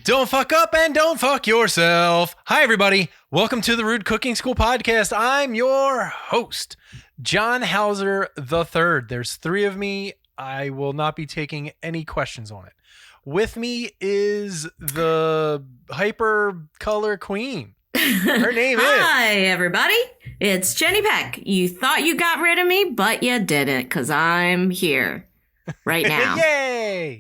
Don't fuck up and don't fuck yourself. Hi, everybody. Welcome to the Rude Cooking School podcast. I'm your host, John Hauser III. There's three of me. I will not be taking any questions on it. With me is the hyper color queen. Her name is... Hi, everybody. It's Jeni Peck. You thought you got rid of me, but you didn't, because I'm here right now. Yay!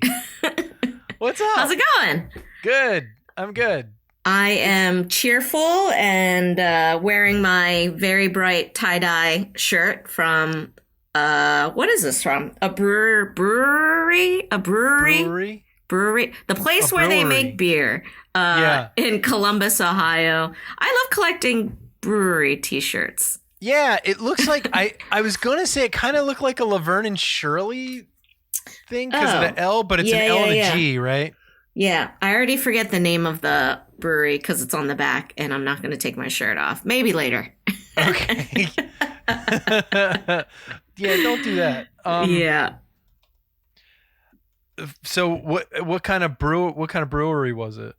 What's up? How's it going? Good. I'm good. I am cheerful and wearing my very bright tie-dye shirt from, what is this from? A brewery? A brewery? Brewery. The place where they make beer in Columbus, Ohio. I love collecting brewery t-shirts. Yeah, it looks like, I was going to say it kind of looked like a Laverne and Shirley thing because of the L, but it's an L and a G, right? Yeah, I already forget the name of the brewery because it's on the back, and I'm not going to take my shirt off. Maybe later. Okay. Yeah, don't do that. Yeah. So what kind of brewery was it?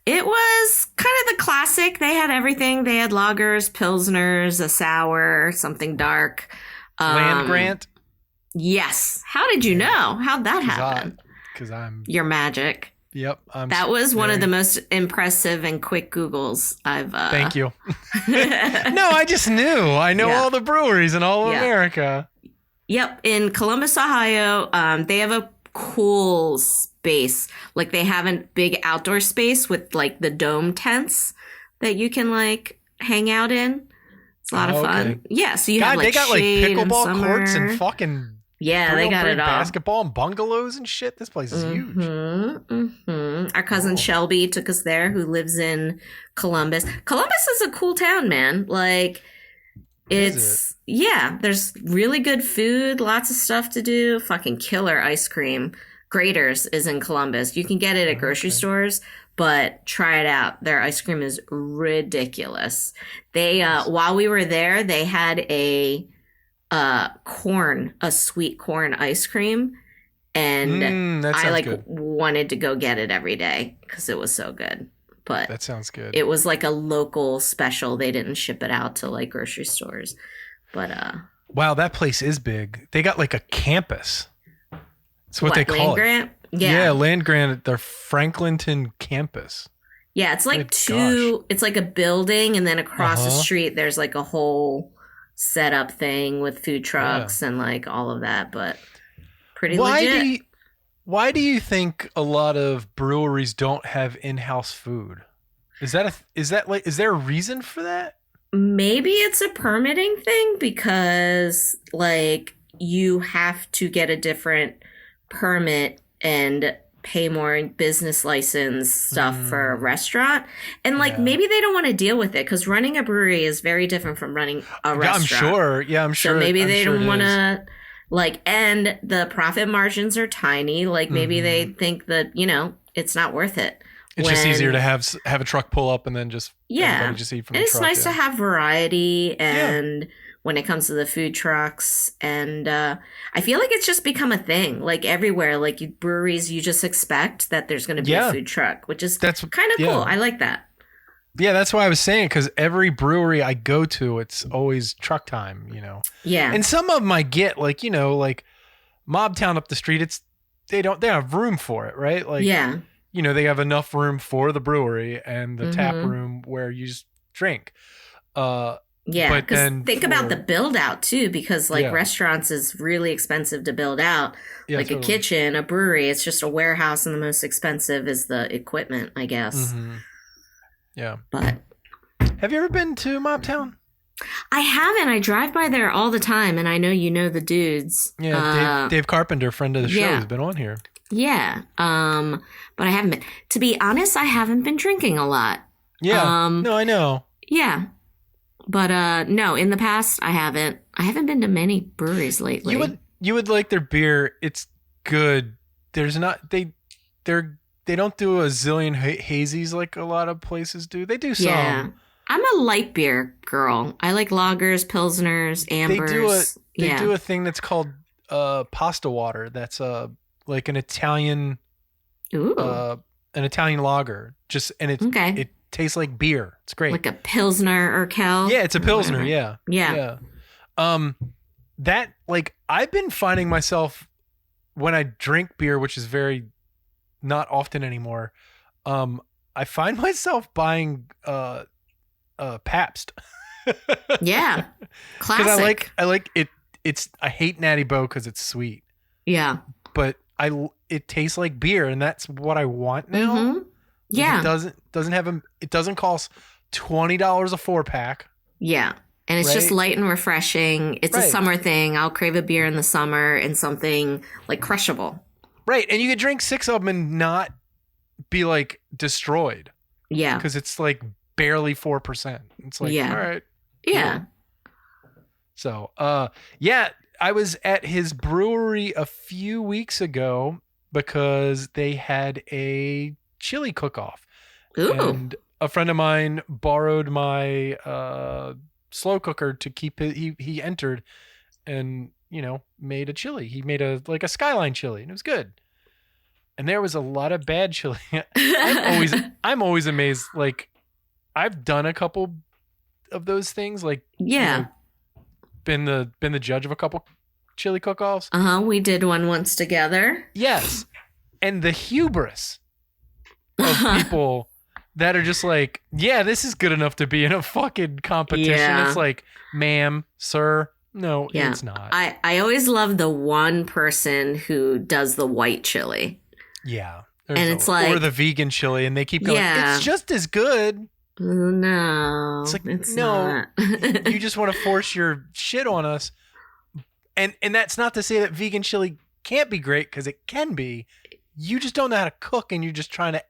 It was kind of the classic. They had everything. They had lagers, pilsners, a sour, something dark. Land grant? Yes. How did you know? How'd that happen? Because I'm... Your magic. Yep. That was one of the most impressive and quick Googles I've... Thank you. No, I just knew. I know all the breweries in all of America. Yep. In Columbus, Ohio, they have a cool space. Like they have a big outdoor space with like the dome tents that you can like hang out in. It's a lot of fun. Yeah. So you have like they got like pickleball courts and fucking... Yeah, they got it all. Basketball and bungalows and shit. This place is huge. Our cousin Shelby took us there, who lives in Columbus. Columbus is a cool town, man. Like, there's really good food, lots of stuff to do. Fucking killer ice cream. Grater's is in Columbus. You can get it at grocery stores, but try it out. Their ice cream is ridiculous. They, while we were there, they had a sweet corn ice cream, and I like wanted to go get it every day because it was so good. But that sounds good. It was like a local special. They didn't ship it out to like grocery stores. But wow, that place is big. They got like a campus. That's what they call land grant? it. Yeah, land grant at their Franklinton campus. Yeah, it's like it's like a building, and then across the street there's like a whole setup thing with food trucks and like all of that, but pretty legit. Why do you think a lot of breweries don't have in-house food? Is there a reason for that? Maybe it's a permitting thing because like you have to get a different permit and pay more business license stuff for a restaurant, and like maybe they don't want to deal with it because running a brewery is very different from running a restaurant. I'm sure. So maybe they don't want to like, and the profit margins are tiny. Like maybe they think that it's not worth it. It's just easier to have a truck pull up and then just just eat from the truck. It's nice to have variety and. When it comes to the food trucks, and I feel like it's just become a thing, like everywhere, like breweries, you just expect that there's going to be a food truck, which is kind of cool. I like that. Yeah, that's why I was saying, because every brewery I go to, it's always truck time, Yeah. And some of them I get, like, like Mobtown up the street, they have room for it, right? Like, they have enough room for the brewery and the tap room where you just drink. Yeah, because think about the build out too, because like restaurants is really expensive to build out. Like totally. A kitchen, a brewery, it's just a warehouse, and the most expensive is the equipment, I guess. Yeah. But have you ever been to Mobtown? I haven't. I drive by there all the time, and I know you know the dudes. Yeah, Dave Carpenter, friend of the show, has been on here. Yeah, but I haven't been. To be honest, I haven't been drinking a lot. Yeah, no, I know. Yeah. But no, in the past I haven't been to many breweries lately. You would like their beer. It's good. There's not they don't do a zillion hazies like a lot of places do. They do some. Yeah. I'm a light beer girl. I like lagers, pilsners, ambers. They do a thing that's called pasta water. That's like an Italian an Italian lager. And it tastes like beer. It's great. Like a Pilsner or Kel. Yeah, it's a Pilsner. Yeah. Yeah. That like I've been finding myself when I drink beer, which is very not often anymore. I find myself buying Pabst. Yeah. Classic. Because I like it. I hate Natty Boh because it's sweet. Yeah. But it tastes like beer, and that's what I want now. Mm-hmm. Yeah. It doesn't cost $20 a 4-pack. Yeah. And it's just light and refreshing. It's a summer thing. I'll crave a beer in the summer and something like crushable. Right. And you could drink 6 of them and not be like destroyed. Yeah. Because it's like barely 4%. It's like, all right. Yeah. So, I was at his brewery a few weeks ago because they had a chili cook-off. Ooh. And a friend of mine borrowed my slow cooker to keep it. He entered and, made a chili. He made a Skyline chili, and it was good. And there was a lot of bad chili. I'm always amazed. Like, I've done a couple of those things. Like, been the judge of a couple chili cook-offs. We did one once together. Yes. And the hubris of people that are just like, yeah, this is good enough to be in a fucking competition. Yeah. It's like, ma'am, sir, no, it's not. I always love the one person who does the white chili. Yeah. And it's like, or the vegan chili, and they keep going, it's just as good. No. It's like, no, you just want to force your shit on us. And that's not to say that vegan chili can't be great, because it can be. You just don't know how to cook, and you're just trying to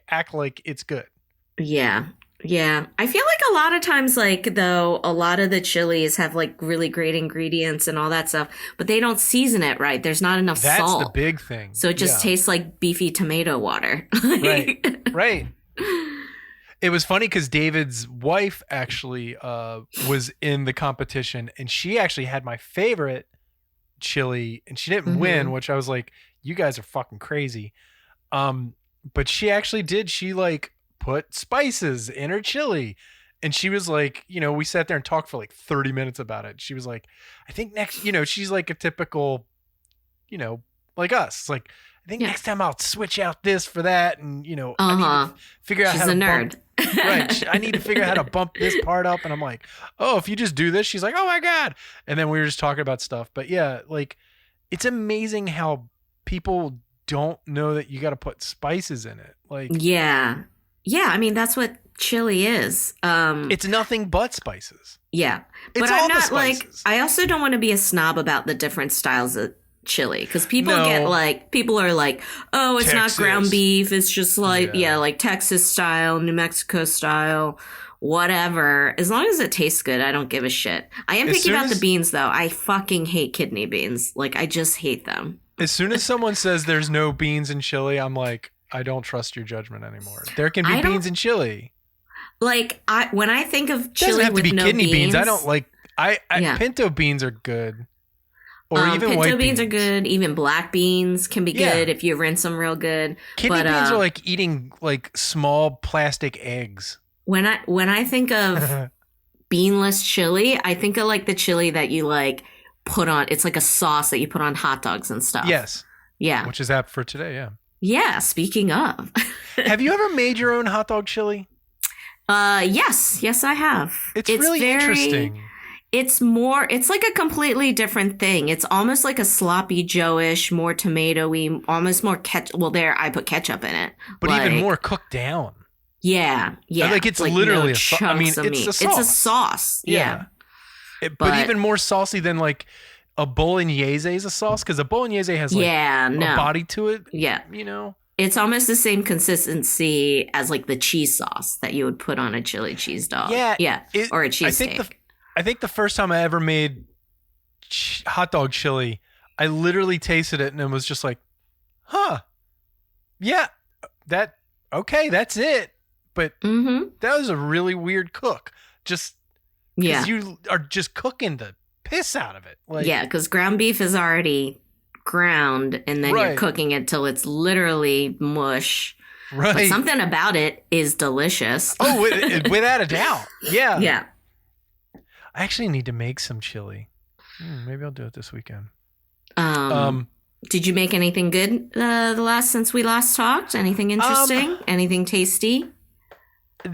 act like it's good. Yeah. Yeah. I feel like a lot of times, though, a lot of the chilies have really great ingredients and all that stuff, but they don't season it right. There's not enough salt. That's the big thing. So it just tastes like beefy tomato water. Right. It was funny because David's wife actually was in the competition, and she actually had my favorite chili, and she didn't win, which I was like, you guys are fucking crazy. But she actually did. She put spices in her chili, and she was like, we sat there and talked for 30 minutes about it. She was like, I think next, she's like a typical, like us. It's like, I think next time I'll switch out this for that. And, I need to figure out she's how to a nerd. Right. I need to figure out how to bump this part up. And I'm like, oh, if you just do this, she's like, oh my God. And then we were just talking about stuff. But yeah, it's amazing how people don't know that you got to put spices in it. Yeah. I mean, that's what chili is. It's nothing but spices. Yeah. But I'm not I also don't want to be a snob about the different styles of chili, because people people are like, oh, it's Texas. Not ground beef. It's just Texas style, New Mexico style, whatever. As long as it tastes good, I don't give a shit. I am picky about the beans, though. I fucking hate kidney beans. I just hate them. As soon as someone says there's no beans in chili, I'm like, I don't trust your judgment anymore. There can be beans in chili. When I think of chili, doesn't have to be no kidney beans. I don't like. Pinto beans are good. Or even pinto white beans are good. Even black beans can be good if you rinse them real good. Kidney beans are like eating small plastic eggs. When I think of beanless chili, I think of the chili that you put on. It's like a sauce that you put on hot dogs and stuff. Yes. Yeah. Which is apt for today. Yeah. Yeah. Speaking of, have you ever made your own hot dog chili? Yes, I have. It's really interesting. It's like a completely different thing. It's almost like a sloppy Joe-ish, more tomatoey, almost more ketchup. Well, I put ketchup in it. But even more cooked down. Yeah. It's literally a sauce. I mean, it's a sauce. It's a sauce. Yeah. But even more saucy than a bolognese is a sauce, because a bolognese has a body to it. Yeah. It's almost the same consistency as the cheese sauce that you would put on a chili cheese dog. Yeah. Or a cheesesteak. I think the first time I ever made hot dog chili, I literally tasted it and it was just like, huh, yeah, that's it. But that was a really weird cook. Just because you are just cooking the piss out of it. Because ground beef is already ground, and then you're cooking it till it's literally mush. Right. But something about it is delicious. Oh, without a doubt. Yeah. Yeah. I actually need to make some chili. Maybe I'll do it this weekend. Did you make anything good since we last talked? Anything interesting? Anything tasty?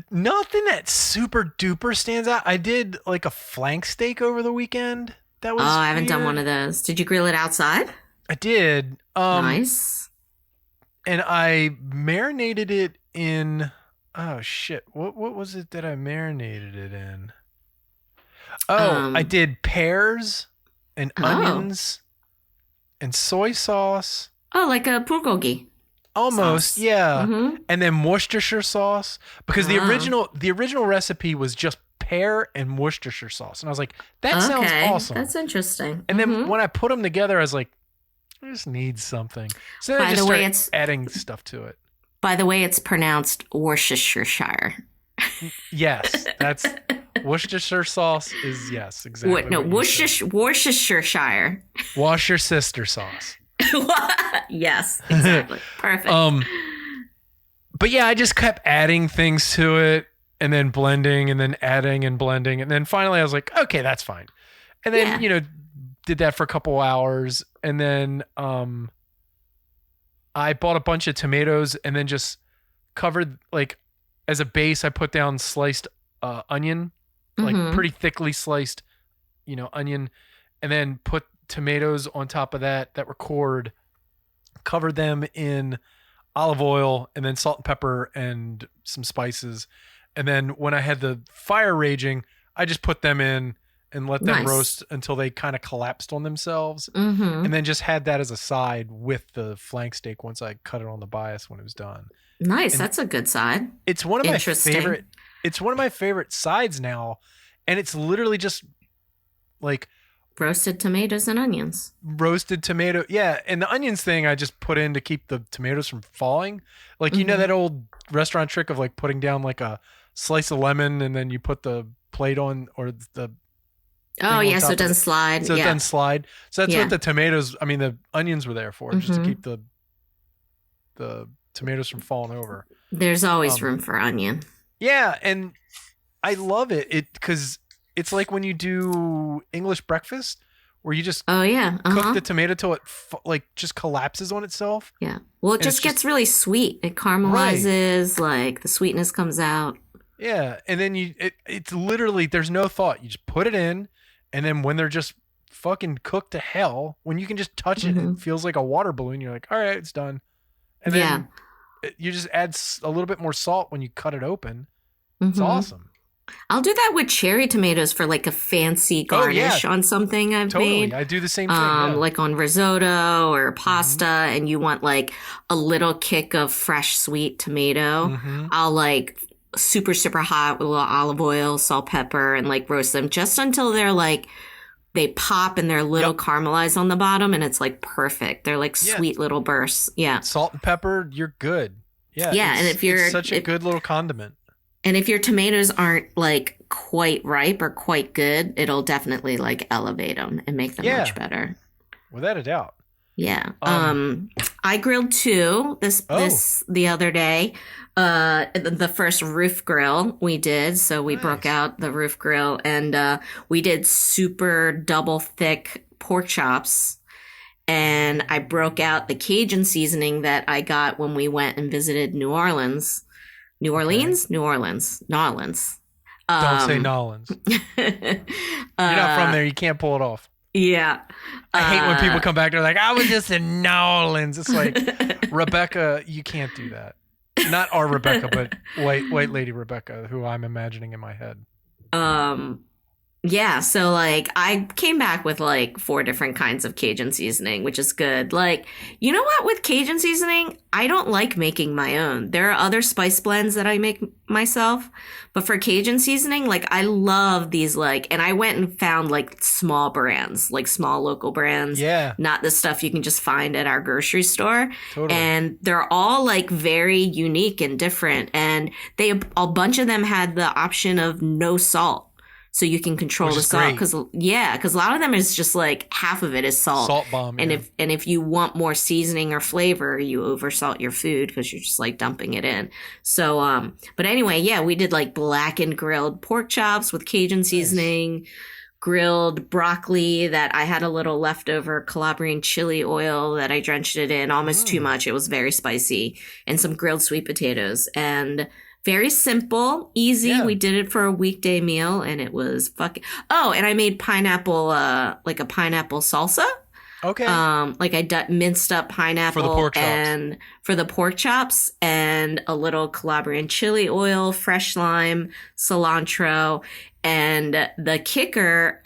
Nothing that super duper stands out. I did like a flank steak over the weekend. That was I haven't done weird. one of those. Did you grill it outside? I did. Nice. And I marinated it in. Oh shit! What was it that I marinated it in? Oh, I did pears and onions and soy sauce. Oh, like a bulgogi. Almost, sauce. yeah. Mm-hmm. And then Worcestershire sauce, because the original recipe was just pear and Worcestershire sauce, and I was like, that sounds awesome. That's interesting. And then when I put them together, I was like, I just need something. So then I just started adding stuff to it. By the way, it's pronounced Worcestershire. Yes, that's Worcestershire sauce is exactly. Worcestershire. Wash your sister sauce. Yes, exactly. Perfect. But yeah, I just kept adding things to it and then blending and then adding and blending. And then finally I was like, okay, that's fine. And then, did that for a couple hours. And then I bought a bunch of tomatoes and then just covered, like, as a base, I put down sliced onion, like pretty thickly sliced, onion, and then put tomatoes on top of that were cored, covered them in olive oil and then salt and pepper and some spices. And then when I had the fire raging, I just put them in and let them roast until they kind of collapsed on themselves. And then just had that as a side with the flank steak once I cut it on the bias when it was done. Nice. And that's a good side. It's one of my favorite. It's one of my favorite sides now. And it's literally just like roasted tomatoes and onions. Roasted tomato. Yeah. And the onions thing I just put in to keep the tomatoes from falling. Like, you know, that old restaurant trick of like putting down like a slice of lemon and then you put the plate on, or the. Oh, yeah. So it doesn't slide. So it doesn't slide. So that's what the tomatoes, the onions were there for, just to keep the tomatoes from falling over. There's always room for onion. Yeah. And I love it. Because it's like when you do English breakfast where you just cook the tomato till it just collapses on itself. Yeah. Well, it just gets really sweet. It caramelizes, like the sweetness comes out. Yeah. And then it's literally, there's no thought. You just put it in, and then when they're just fucking cooked to hell, when you can just touch it, it feels like a water balloon. You're like, all right, it's done. And then you just add a little bit more salt when you cut it open. It's awesome. I'll do that with cherry tomatoes for like a fancy garnish on something I've made. I do the same thing. Like on risotto or pasta, and you want like a little kick of fresh sweet tomato. I'll like super, super hot with a little olive oil, salt, pepper, and like roast them just until they're like, they pop and they're a little caramelized on the bottom, and it's like perfect. They're like sweet little bursts. Yeah. Salt and pepper, you're good. Yeah. Yeah. And it's such a good little condiment. And if your tomatoes aren't like quite ripe or quite good, it'll definitely like elevate them and make them much better. Without a doubt. Yeah. I grilled two the other day. The first roof grill we did. So we broke out the roof grill, and we did super double thick pork chops. And I broke out the Cajun seasoning that I got when we went and visited New Orleans. New Orleans? New Orleans. Nolans. Don't say Nolans. You're not from there. You can't pull it off. Yeah. I hate when people come back. They're like, I was just in Nolans. It's like, Rebecca, you can't do that. Not our Rebecca, but white lady Rebecca, who I'm imagining in my head. Yeah, so like I came back with like 4 different kinds of Cajun seasoning, which is good. Like, you know what? With Cajun seasoning, I don't like making my own. There are other spice blends that I make myself, but for Cajun seasoning, like I love these and I went and found like small brands, like small local brands. Yeah. Not the stuff you can just find at our grocery store. Totally. And they're all like very unique and different. And a bunch of them had the option of no salt. so you can control Which the is salt. great. Because a lot of them is just like half of it is salt. Salt bomb. And yeah. if you want more seasoning or flavor, you oversalt your food because you're just like dumping it in. So, but anyway, yeah, we did like blackened grilled pork chops with Cajun seasoning, grilled broccoli that I had a little leftover Calabrian chili oil that I drenched it in, almost too much. It was very spicy, and some grilled sweet potatoes, and very simple, easy. Yeah. We did it for a weekday meal, and it was fucking. Oh, and I made pineapple, like a pineapple salsa. Okay. Like I minced up pineapple For the pork chops. and for the pork chops, and a little Calabrian chili oil, fresh lime, cilantro, and the kicker,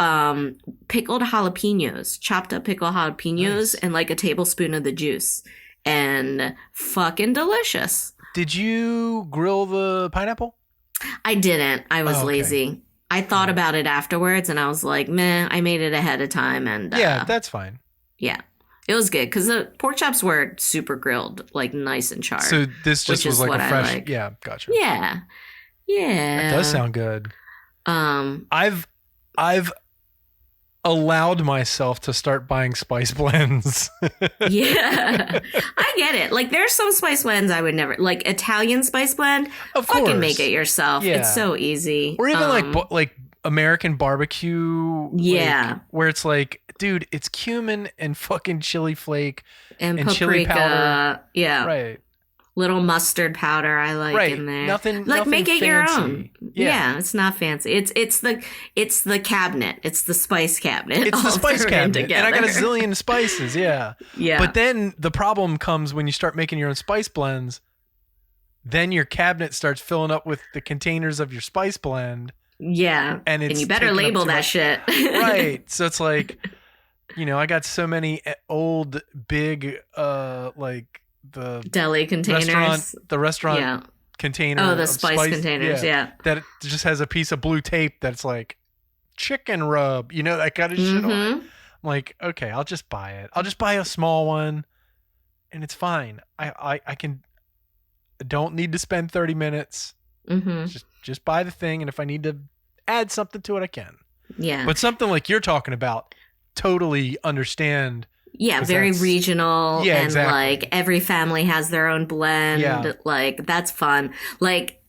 pickled jalapenos, chopped up pickled jalapenos, Nice. and like a tablespoon of the juice, and fucking delicious. Did you grill the pineapple? I didn't. I was Oh, okay. lazy. I thought about it afterwards, and I was like, meh, I made it ahead of time, and Yeah, that's fine. yeah, it was good because the pork chops were super grilled, like nice and charred. So this just which was is like what a I fresh. like. Yeah, gotcha. Yeah, yeah. That does sound good. Um, I've allowed myself to start buying spice blends. yeah, I get it. Like, there's some spice blends I would never like. Italian spice blend, Of course. fucking make it yourself. Yeah. It's so easy. Or even like American barbecue. Yeah. like, where it's like, dude, it's cumin and fucking chili flake and chili paprika. powder. Yeah, Right. little mustard powder I like Right. in there. Nothing. Like, nothing make it fancy. your own. Yeah. It's not fancy. It's the cabinet. It's the spice cabinet. It's the all spice thrown in cabinet. And I got a together. zillion spices. Yeah. Yeah. But then the problem comes when you start making your own spice blends. Then your cabinet starts filling up with the containers of your spice blend. Yeah. And it's you better taking up label too that much- shit. Right. So it's like, I got so many old big like the Deli containers. restaurant Yeah. container. Oh, the of spice containers. Yeah. That it just has a piece of blue tape that's like chicken rub, that kind of shit on it. Mhm. I'm like, okay, I'll just buy it. I'll just buy a small one and it's fine. I don't need to spend 30 minutes. Mhm. Just buy the thing, and if I need to add something to it, I can. Yeah. But something like you're talking about, totally understand. Yeah, 'Cause very that's- regional, Yeah, and exactly. like every family has their own blend. Yeah. Like, that's fun. Like,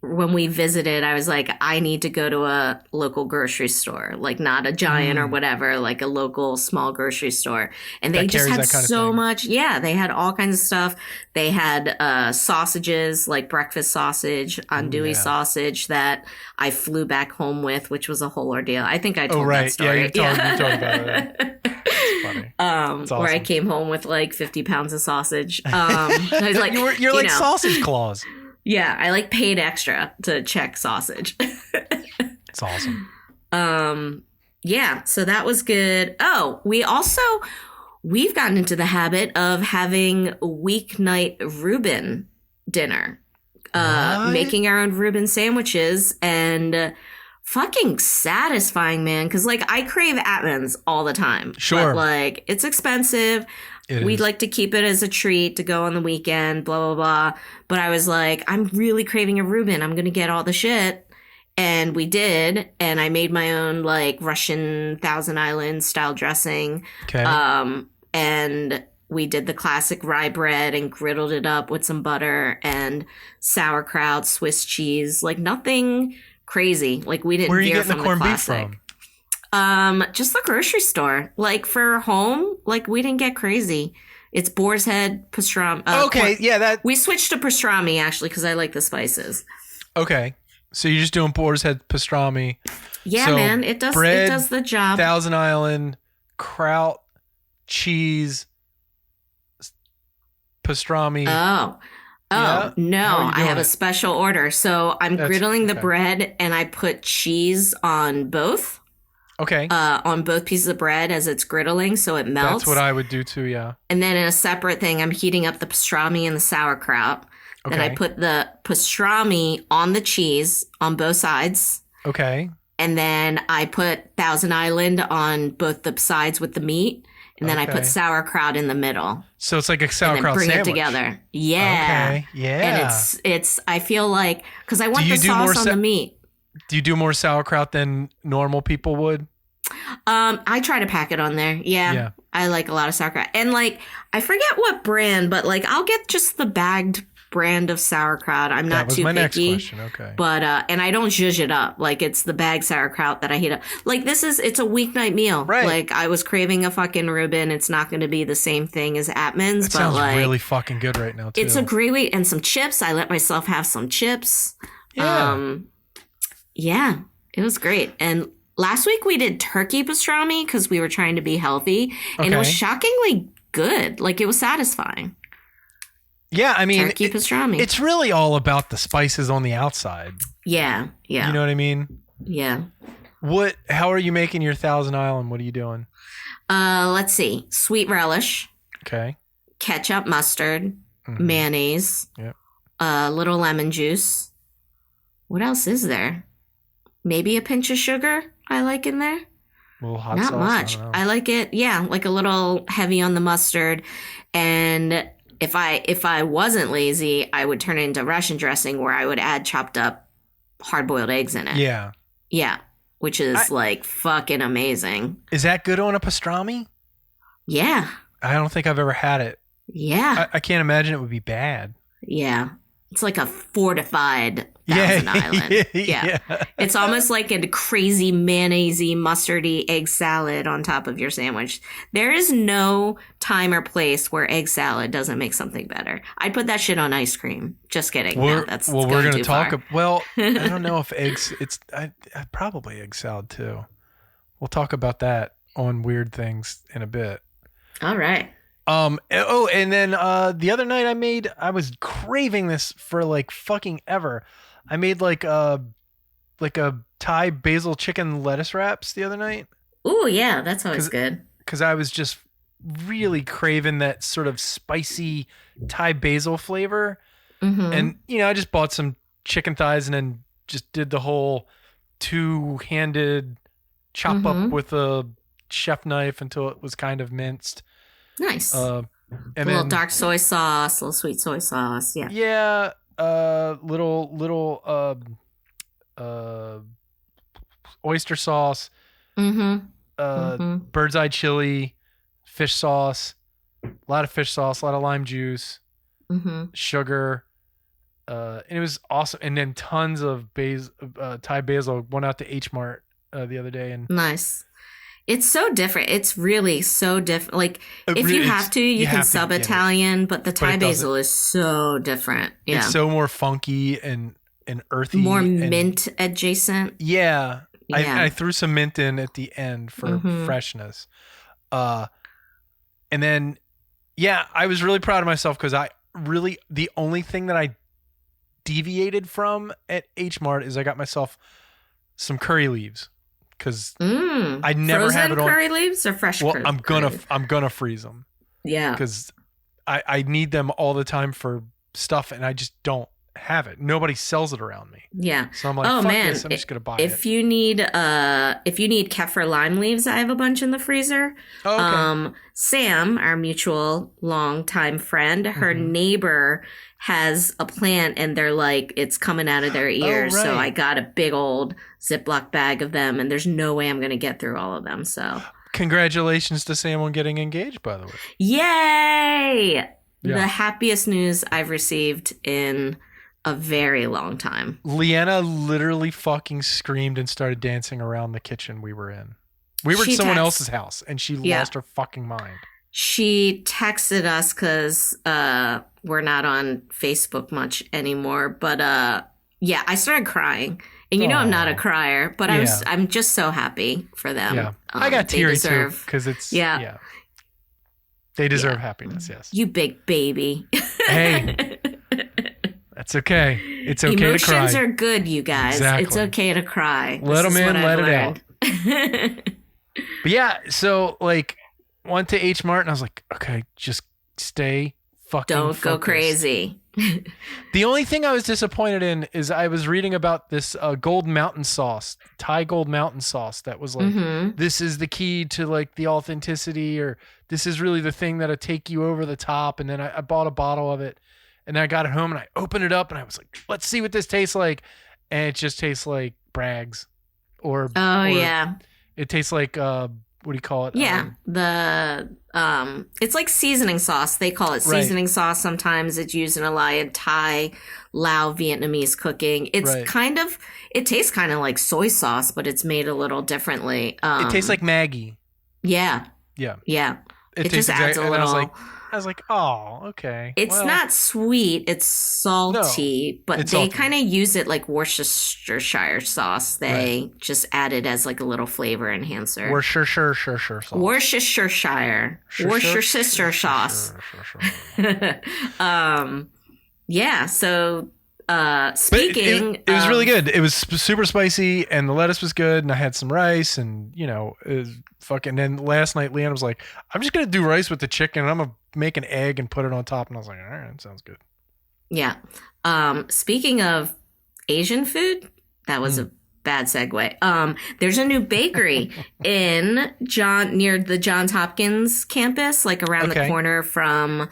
when we visited, I was like, I need to go to a local grocery store, like not a Giant or whatever, like a local small grocery store. And they That just carries had that kind of so thing. much. Yeah, they had all kinds of stuff. They had sausages, like breakfast sausage, andouille yeah. sausage that I flew back home with, which was a whole ordeal. I think I told that right. story. Yeah, you told about it. It's funny. It's Where I awesome. came home with like 50 pounds of sausage. I was like, you're like sausage claws. yeah, I like paid extra to check sausage. It's awesome. Yeah, so that was good. Oh, we've gotten into the habit of having weeknight Reuben dinner. What? Making our own Reuben sandwiches, and fucking satisfying, man, because like I crave Atman's all the time. Sure. But like, it's expensive. We'd is. like to keep it as a treat to go on the weekend, blah, blah, blah. But I was like, I'm really craving a Reuben. I'm going to get all the shit. And we did. And I made my own like Russian Thousand Island style dressing. Okay. And we did the classic rye bread and griddled it up with some butter and sauerkraut, Swiss cheese, like nothing crazy. Like, we didn't Where are you veer getting the from corned beef classic. from? Just the grocery store. Like, for home, like, we didn't get crazy. It's boar's head pastrami. Okay, yeah, that. We switched to pastrami actually because I like the spices. Okay, so you're just doing boar's head pastrami, Yeah, So, man, it does bread, the job. Thousand Island, kraut, cheese, pastrami. Oh. Yeah? No, How are you I have doing a it? special order. So I'm That's- griddling the okay. bread, and I put cheese on both pieces of bread as it's griddling, so it melts. That's what I would do too. Yeah. And then in a separate thing, I'm heating up the pastrami and the sauerkraut. Then I Okay. put the pastrami on the cheese on both sides. Okay. And then I put Thousand Island on both the sides with the meat. And then I Okay. put sauerkraut in the middle. So it's like a And then sauerkraut bring sandwich. it together. Yeah. Okay. Yeah. And it's I feel like, because I want you the do more sauce on the meat. Do you do more sauerkraut than normal people would? I try to pack it on there. Yeah. I like a lot of sauerkraut. And like, I forget what brand, but like, I'll get just the bagged brand of sauerkraut. I'm not too picky. That was my next question. Okay. But, and I don't zhuzh it up. Like, it's the bagged sauerkraut that I heat up. Like, it's a weeknight meal. Right. Like, I was craving a fucking Reuben. It's not going to be the same thing as Atman's. That sounds really fucking good right now, too. It's a great week. And some chips. I let myself have some chips. Yeah. Yeah. It was great. And last week we did turkey pastrami because we were trying to be healthy. And it was shockingly good. Like, it was satisfying. Yeah, I mean, turkey pastrami. It's really all about the spices on the outside. Yeah. You know what I mean? Yeah. How are you making your Thousand Island? What are you doing? Let's see. Sweet relish. Okay. Ketchup, mustard, mayonnaise. Yep. Little lemon juice. What else is there? Maybe a pinch of sugar I like in there. A little hot sauce. Not much. I like it. Yeah, like a little heavy on the mustard. And if I wasn't lazy, I would turn it into Russian dressing where I would add chopped up hard-boiled eggs in it. Yeah. Yeah, which is like fucking amazing. Is that good on a pastrami? Yeah. I don't think I've ever had it. Yeah. I can't imagine it would be bad. Yeah. It's like a fortified Thousand Island. Yeah. It's almost like a crazy mayonnaise-y, mustardy egg salad on top of your sandwich. There is no time or place where egg salad doesn't make something better. I'd put that shit on ice cream. Just kidding. We're going to talk. Well, I don't know if eggs. Probably egg salad too. We'll talk about that on weird things in a bit. All right. And then the other night I was craving this for like fucking ever. I made like a Thai basil chicken lettuce wraps the other night. Ooh, yeah, that's always good. Because I was just really craving that sort of spicy Thai basil flavor. Mm-hmm. And, I just bought some chicken thighs and then just did the whole two-handed chop up with a chef knife until it was kind of minced. Nice. And a little dark soy sauce, a little sweet soy sauce. Yeah. Yeah. Little oyster sauce. Bird's eye chili, fish sauce, a lot of fish sauce, a lot of lime juice, sugar. And it was awesome. And then tons of Thai basil. Went out to H Mart the other day and nice. It's so different. It's really so different. Like, if you have to, you can sub Italian, but the Thai basil is so different. Yeah. It's so more funky and earthy. More mint adjacent. Yeah. I threw some mint in at the end for freshness. And then, I was really proud of myself because the only thing that I deviated from at H Mart is I got myself some curry leaves. Because I never have it on curry leaves or fresh. Well, I'm gonna freeze them. Yeah, because I need them all the time for stuff, and I just don't have it. Nobody sells it around me. Yeah, so I'm like, fuck this, I'm just gonna buy it. If you need kaffir lime leaves, I have a bunch in the freezer. Oh, okay. Sam, our mutual longtime friend, her neighbor has a plant and they're like, it's coming out of their ears. Oh, right. So I got a big old Ziploc bag of them and there's no way I'm going to get through all of them. So congratulations to Sam on getting engaged, by the way. Yay! Yeah. The happiest news I've received in a very long time. Leanna literally fucking screamed and started dancing around the kitchen we were in. We were at someone else's house and she lost her fucking mind. She texted us because we're not on Facebook much anymore. But I started crying. And I'm not a crier, but I'm just so happy for them. Yeah. I got teary too because it's they deserve happiness, yes. You big baby. Hey. That's okay. It's okay to cry. Emotions are good, you guys. Exactly. It's okay to cry. Let them in, let it out. But so like went to H Mart and I was like, okay, just stay fucking focused. Go crazy. The only thing I was disappointed in is I was reading about this Gold Mountain sauce, Thai Gold Mountain sauce that was like, this is the key to like the authenticity, or this is really the thing that'll take you over the top. And then I bought a bottle of it and I got it home and I opened it up and I was like, let's see what this tastes like. And it just tastes like Bragg's, or yeah. It tastes like what do you call it? Yeah, it's like seasoning sauce. They call it seasoning sauce. Sometimes it's used in a lot of Thai, Lao, Vietnamese cooking. It's it tastes kind of like soy sauce, but it's made a little differently. It tastes like Maggi. Yeah. It just adds a little. I was like, oh, okay. It's not sweet. It's salty, but they kind of use it like Worcestershire sauce. They just add it as like a little flavor enhancer. Worcestershire sauce. Worcestershire sauce. Yeah. So, speaking, it was really good. It was super spicy, and the lettuce was good, and I had some rice, and it was fucking. Then last night, Leanne was like, "I'm just gonna do rice with the chicken, and I'm gonna make an egg and put it on top." And I was like, "All right, sounds good." Yeah. Speaking of Asian food, that was a bad segue. There's a new bakery near the Johns Hopkins campus, like around the corner from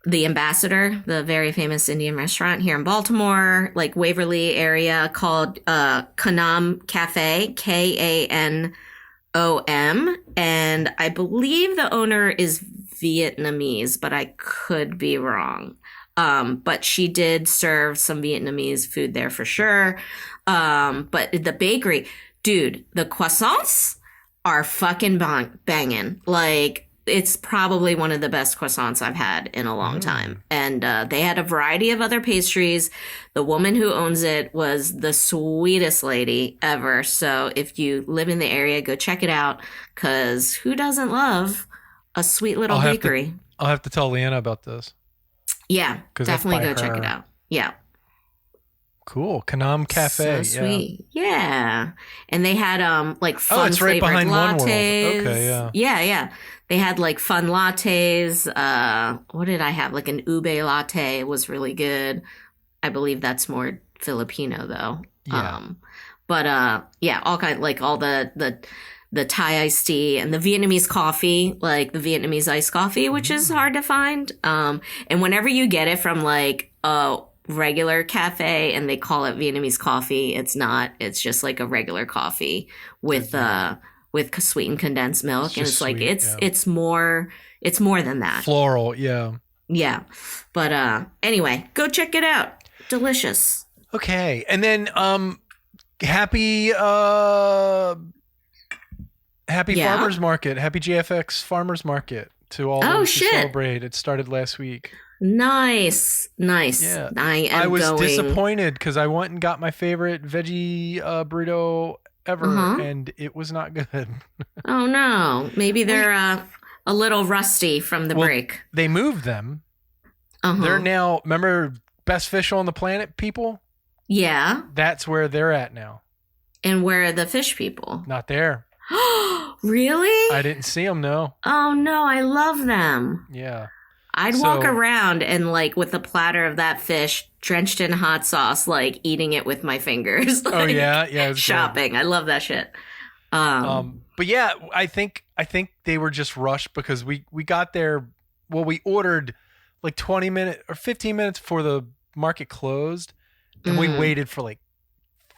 the Ambassador, the very famous Indian restaurant here in Baltimore, like Waverly area, called Kanam Cafe, Kanom. And I believe the owner is Vietnamese, but I could be wrong. But she did serve some Vietnamese food there for sure. But the bakery, dude, the croissants are fucking banging. Like, it's probably one of the best croissants I've had in a long time. And they had a variety of other pastries. The woman who owns it was the sweetest lady ever. So if you live in the area, go check it out, because who doesn't love a sweet little bakery? I'll have to tell Leanna about this. Yeah, definitely go check it out. Yeah. Cool. Kanam Cafe. So sweet. Yeah. And they had like fun it's right flavored behind lattes. One World. Okay, Yeah. They had like fun lattes. What did I have? Like an ube latte was really good. I believe that's more Filipino though. Yeah. All kind, like all the Thai iced tea and the Vietnamese coffee, like the Vietnamese iced coffee, which is hard to find. And whenever you get it from like a regular cafe and they call it Vietnamese coffee, it's not. It's just like a regular coffee with sweetened condensed milk, and it's like sweet, it's more than that. Floral, yeah. Yeah. But anyway, go check it out. Delicious. Okay. And then happy Farmers Market, happy GFX Farmers Market to all those who celebrate. It started last week. Nice. Yeah. I was disappointed because I went and got my favorite veggie burrito ever, and it was not good. Oh no. Maybe they're a little rusty from the break. They moved them. They're now, remember Best Fish on the Planet people? Yeah. That's where they're at now. And where are the fish people? Not there. Really? I didn't see them, no. Oh no, I love them. Yeah. I'd walk around and like with a platter of that fish drenched in hot sauce, like eating it with my fingers. Like, oh yeah, it was shopping. Good. I love that shit. But yeah, I think they were just rushed because we got there. Well, we ordered like 20 minutes or 15 minutes before the market closed, and we waited for like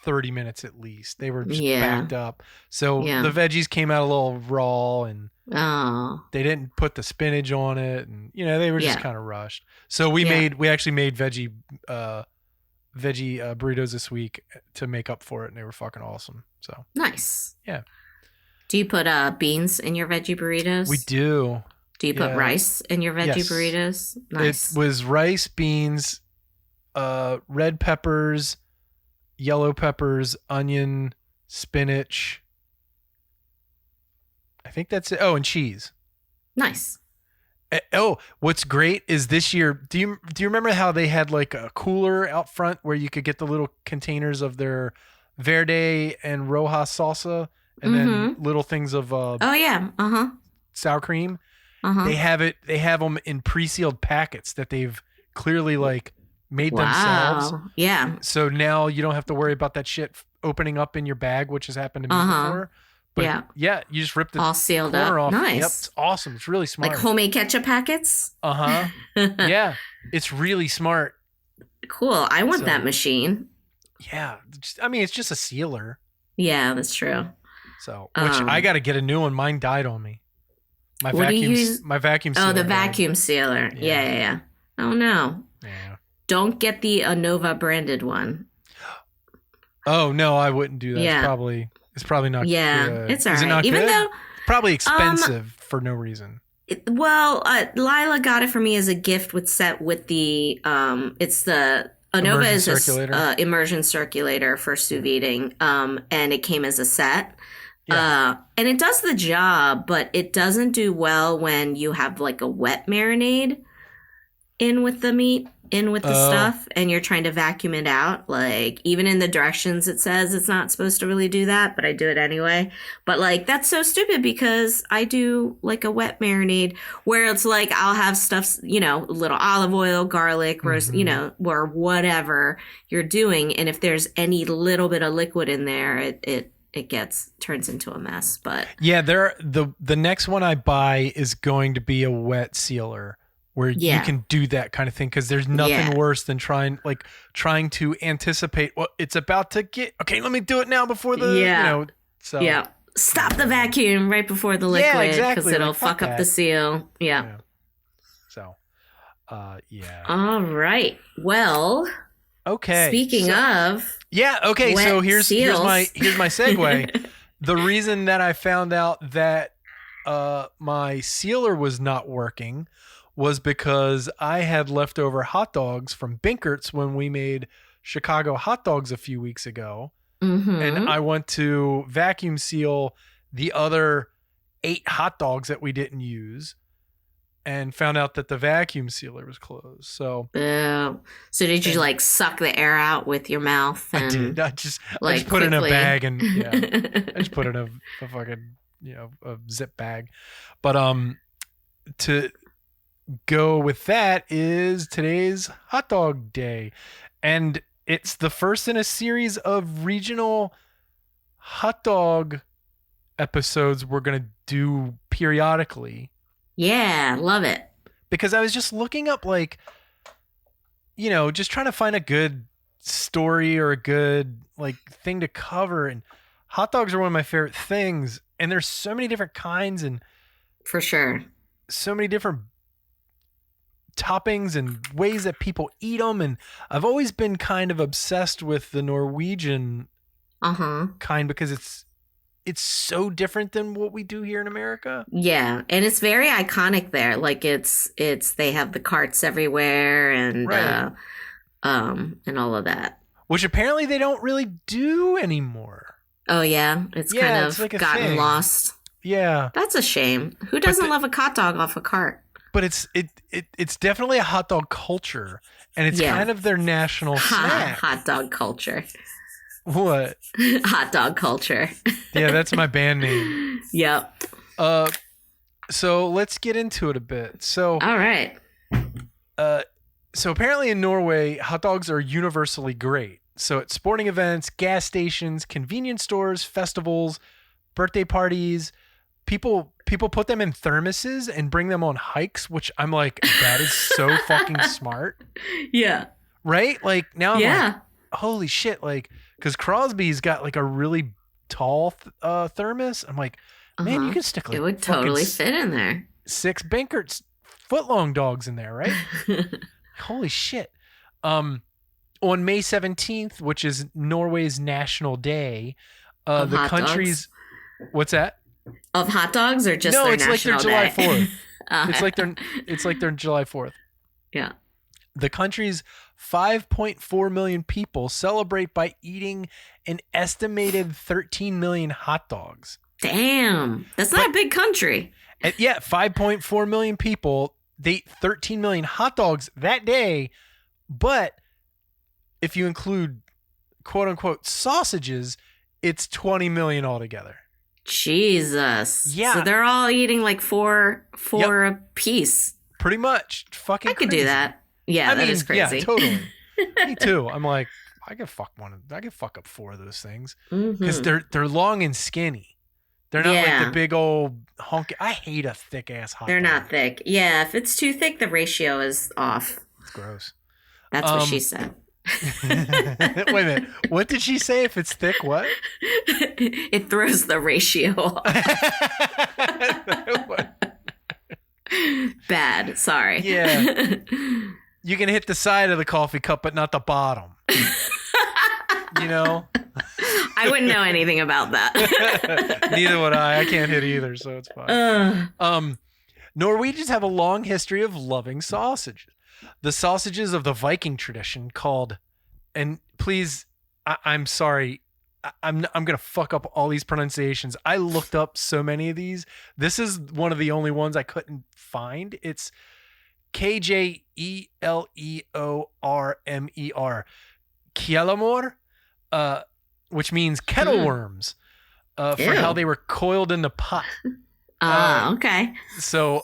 30 minutes at least. They were just backed up. So the veggies came out a little raw, and they didn't put the spinach on it, and they were just kind of rushed. So we actually made veggie burritos this week to make up for it, and they were fucking awesome. So nice. Yeah. Do you put beans in your veggie burritos? We do. Do you put rice in your veggie burritos? Nice. It was rice, beans, red peppers, yellow peppers, onion, spinach. I think that's it. Oh, and cheese. Nice. Oh, what's great is this year. Do you remember how they had like a cooler out front where you could get the little containers of their verde and roja salsa, and then little things of sour cream. They have them in pre-sealed packets that they've clearly like made themselves. Yeah. So now you don't have to worry about that shit opening up in your bag, which has happened to me before. But you just rip the all sealed corner up. Off. Nice. Yep, it's awesome. It's really smart. Like homemade ketchup packets. Yeah, it's really smart. Cool. I want that machine. Yeah, I mean, it's just a sealer. Yeah, that's true. So, which I got to get a new one. Mine died on me. My vacuum sealer. Oh, the vacuum sealer. Yeah. Oh no. Yeah. Don't get the Anova branded one. Oh no, I wouldn't do that. Yeah. It's probably not. Yeah, good. it's all Is right. it not Even good? though probably expensive for no reason. Lila got it for me as a gift with the it's the Anova is a immersion circulator for sous videing, and it came as a set. Yeah. And it does the job, but it doesn't do well when you have like a wet marinade in with the meat, in with the stuff, and you're trying to vacuum it out. Like, even in the directions it says it's not supposed to really do that, but I do it anyway. But like, that's so stupid because I do like a wet marinade where it's like I'll have stuff, a little olive oil, garlic, or or whatever you're doing, and if there's any little bit of liquid in there, it turns into a mess. But yeah, the next one I buy is going to be a wet sealer where you can do that kind of thing, because there's nothing worse than trying to anticipate what it's about to get. Okay, let me do it now before the stop the vacuum right before the liquid, because it'll fuck up the seal. Yeah. So, All right. Well. Okay. Speaking of. Yeah. Okay. So here's my segue. The reason that I found out that my sealer was not working was because I had leftover hot dogs from Binkert's when we made Chicago hot dogs a few weeks ago. Mm-hmm. And I went to vacuum seal the other 8 hot dogs that we didn't use and found out that the vacuum sealer was closed. So, so did you like suck the air out with your mouth? And, I did. I just put it in a bag and I just put it in a fucking, a zip bag. But, to go with that is today's hot dog day, and it's the first in a series of regional hot dog episodes we're going to do periodically. Yeah, love it. Because I was just looking up, just trying to find a good story or a good thing to cover, and hot dogs are one of my favorite things, and there's so many different kinds, and for sure so many different toppings and ways that people eat them, and I've always been kind of obsessed with the Norwegian kind, because it's so different than what we do here in America. Yeah, and it's very iconic there. Like it's they have the carts everywhere and and all of that, which apparently they don't really do anymore. Oh yeah, it's kind of gotten lost. Yeah, that's a shame. Who doesn't love a hot dog off a cart? But it's definitely a hot dog culture, and it's kind of their national snack. Hot dog culture. What? Hot dog culture. Yeah, that's my band name. Yep. So let's get into it a bit. So all right. So apparently in Norway, hot dogs are universally great. So at sporting events, gas stations, convenience stores, festivals, birthday parties, people put them in thermoses and bring them on hikes, which I'm like, that is so fucking smart. Yeah. Right? Like now I'm like, holy shit. Like, because Crosby's got like a really tall thermos. I'm like, man, you can stick like it would totally fit in there. 6 Binkert's footlong dogs in there, right? Holy shit. On May 17th, which is Norway's National Day, the country's dogs? What's that? Of hot dogs or just their national it's like their July day? 4th. It's like their July 4th. Yeah. The country's 5.4 million people celebrate by eating an estimated 13 million hot dogs. Damn. That's not a big country. 5.4 million people. They eat 13 million hot dogs that day. But if you include quote unquote sausages, it's 20 million altogether. Jesus. Yeah. So they're all eating like four a piece. Pretty much. Fucking I could crazy. do that. Yeah, that is crazy. Yeah, totally. Me too. I'm like, I could fuck up 4 of those things. Because they're long and skinny. They're not like the big old honky. I hate a thick ass hot dog. They're not thick. Yeah, if it's too thick, the ratio is off. It's gross. That's what she said. Wait a minute. What did she say? If it's thick, what? It throws the ratio off. Bad. Sorry. Yeah. You can hit the side of the coffee cup, but not the bottom. You know? I wouldn't know anything about that. Neither would I. I can't hit either, so it's fine. Norwegians have a long history of loving sausages. The sausages of the Viking tradition called, and please, I'm sorry, I'm gonna fuck up all these pronunciations. I looked up so many of these. This is one of the only ones I couldn't find. It's Kjeleormer, Kjellamor, which means kettle worms, for how they were coiled in the pot. Okay. So,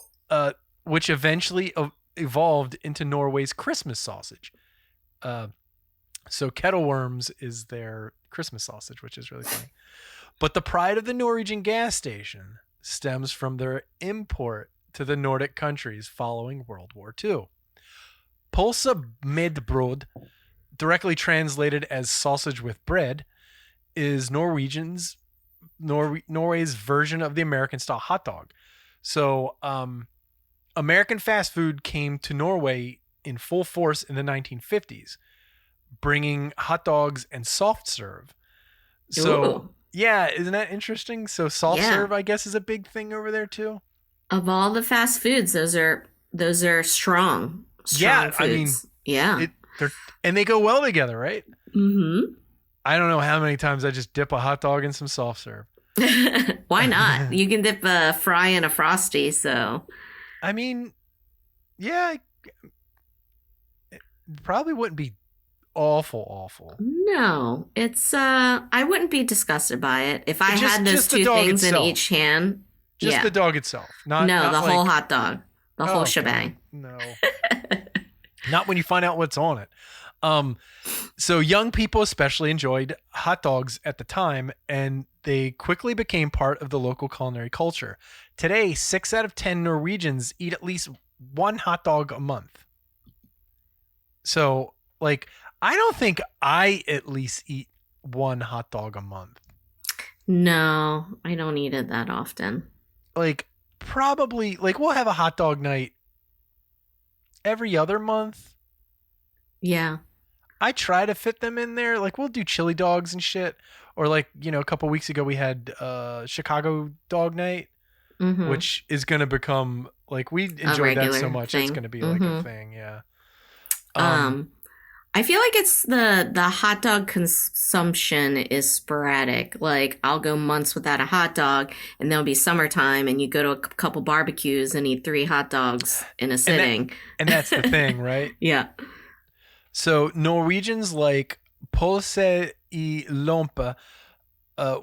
which eventually evolved into Norway's Christmas sausage. So kettle worms is their Christmas sausage, which is really funny. But the pride of the Norwegian gas station stems from their import to the Nordic countries following World War II. Pølse med brød, directly translated as sausage with bread, is Norway's version of the American style hot dog. So, American fast food came to Norway in full force in the 1950s, bringing hot dogs and soft serve. So, Ooh. Yeah, isn't that interesting? So soft serve, I guess, is a big thing over there too. Of all the fast foods, those are strong Yeah, foods. And they go well together, right? Mm-hmm. I don't know how many times I just dip a hot dog in some soft serve. Why not? You can dip a fry in a Frosty, so. I mean, yeah, it probably wouldn't be awful. No, it's I wouldn't be disgusted by it if I had those two things itself. in each hand. Just the dog itself, not the whole like, hot dog, the whole shebang. No, not when you find out what's on it. So young people especially enjoyed hot dogs at the time, and they quickly became part of the local culinary culture. Today, 6 out of 10 Norwegians eat at least one hot dog a month. So, like, I don't think I at least eat one hot dog a month. No, I don't eat it that often. Like, probably, like, we'll have a hot dog night every other month. Yeah. I try to fit them in there. Like, we'll do chili dogs and shit. Or, like, you know, a couple weeks ago we had Chicago dog night, which is going to become, like, we enjoyed that so much. Thing. It's going to be like a thing. Yeah. I feel like it's the hot dog consumption is sporadic. Like, I'll go months without a hot dog, and there'll be summertime, and you go to a couple barbecues and eat 3 hot dogs in a sitting. And that's the thing, right? Yeah. So Norwegians like Pølse i lompe,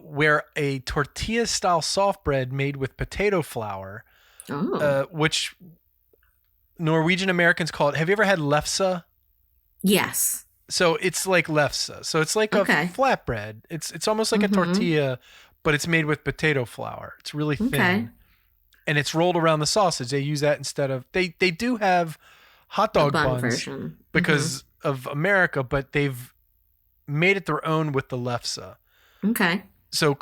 where a tortilla-style soft bread made with potato flour, which Norwegian Americans call it. Have you ever had lefse? Yes. So it's like lefse. So it's like a flatbread. It's almost like a tortilla, but it's made with potato flour. It's really thin. And it's rolled around the sausage. They use that instead of they do have hot dog buns version. because of America, but they've made it their own with the lefse. Okay. So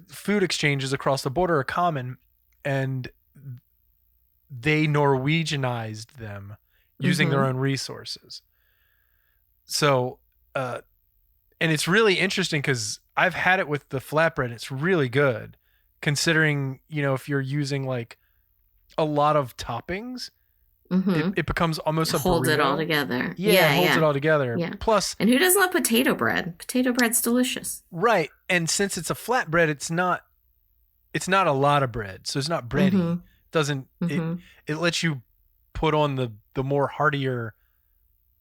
food exchanges across the border are common, and they Norwegianized them using their own resources. So, and it's really interesting because I've had it with the flatbread. It's really good considering, you know, if you're using like a lot of toppings, it becomes almost a burrito. Holds it all together. Yeah, it holds it all together. Yeah. Plus, and who doesn't love potato bread? Potato bread's delicious. Right. And since it's a flatbread, it's not a lot of bread. So it's not bready. It lets you put on the more heartier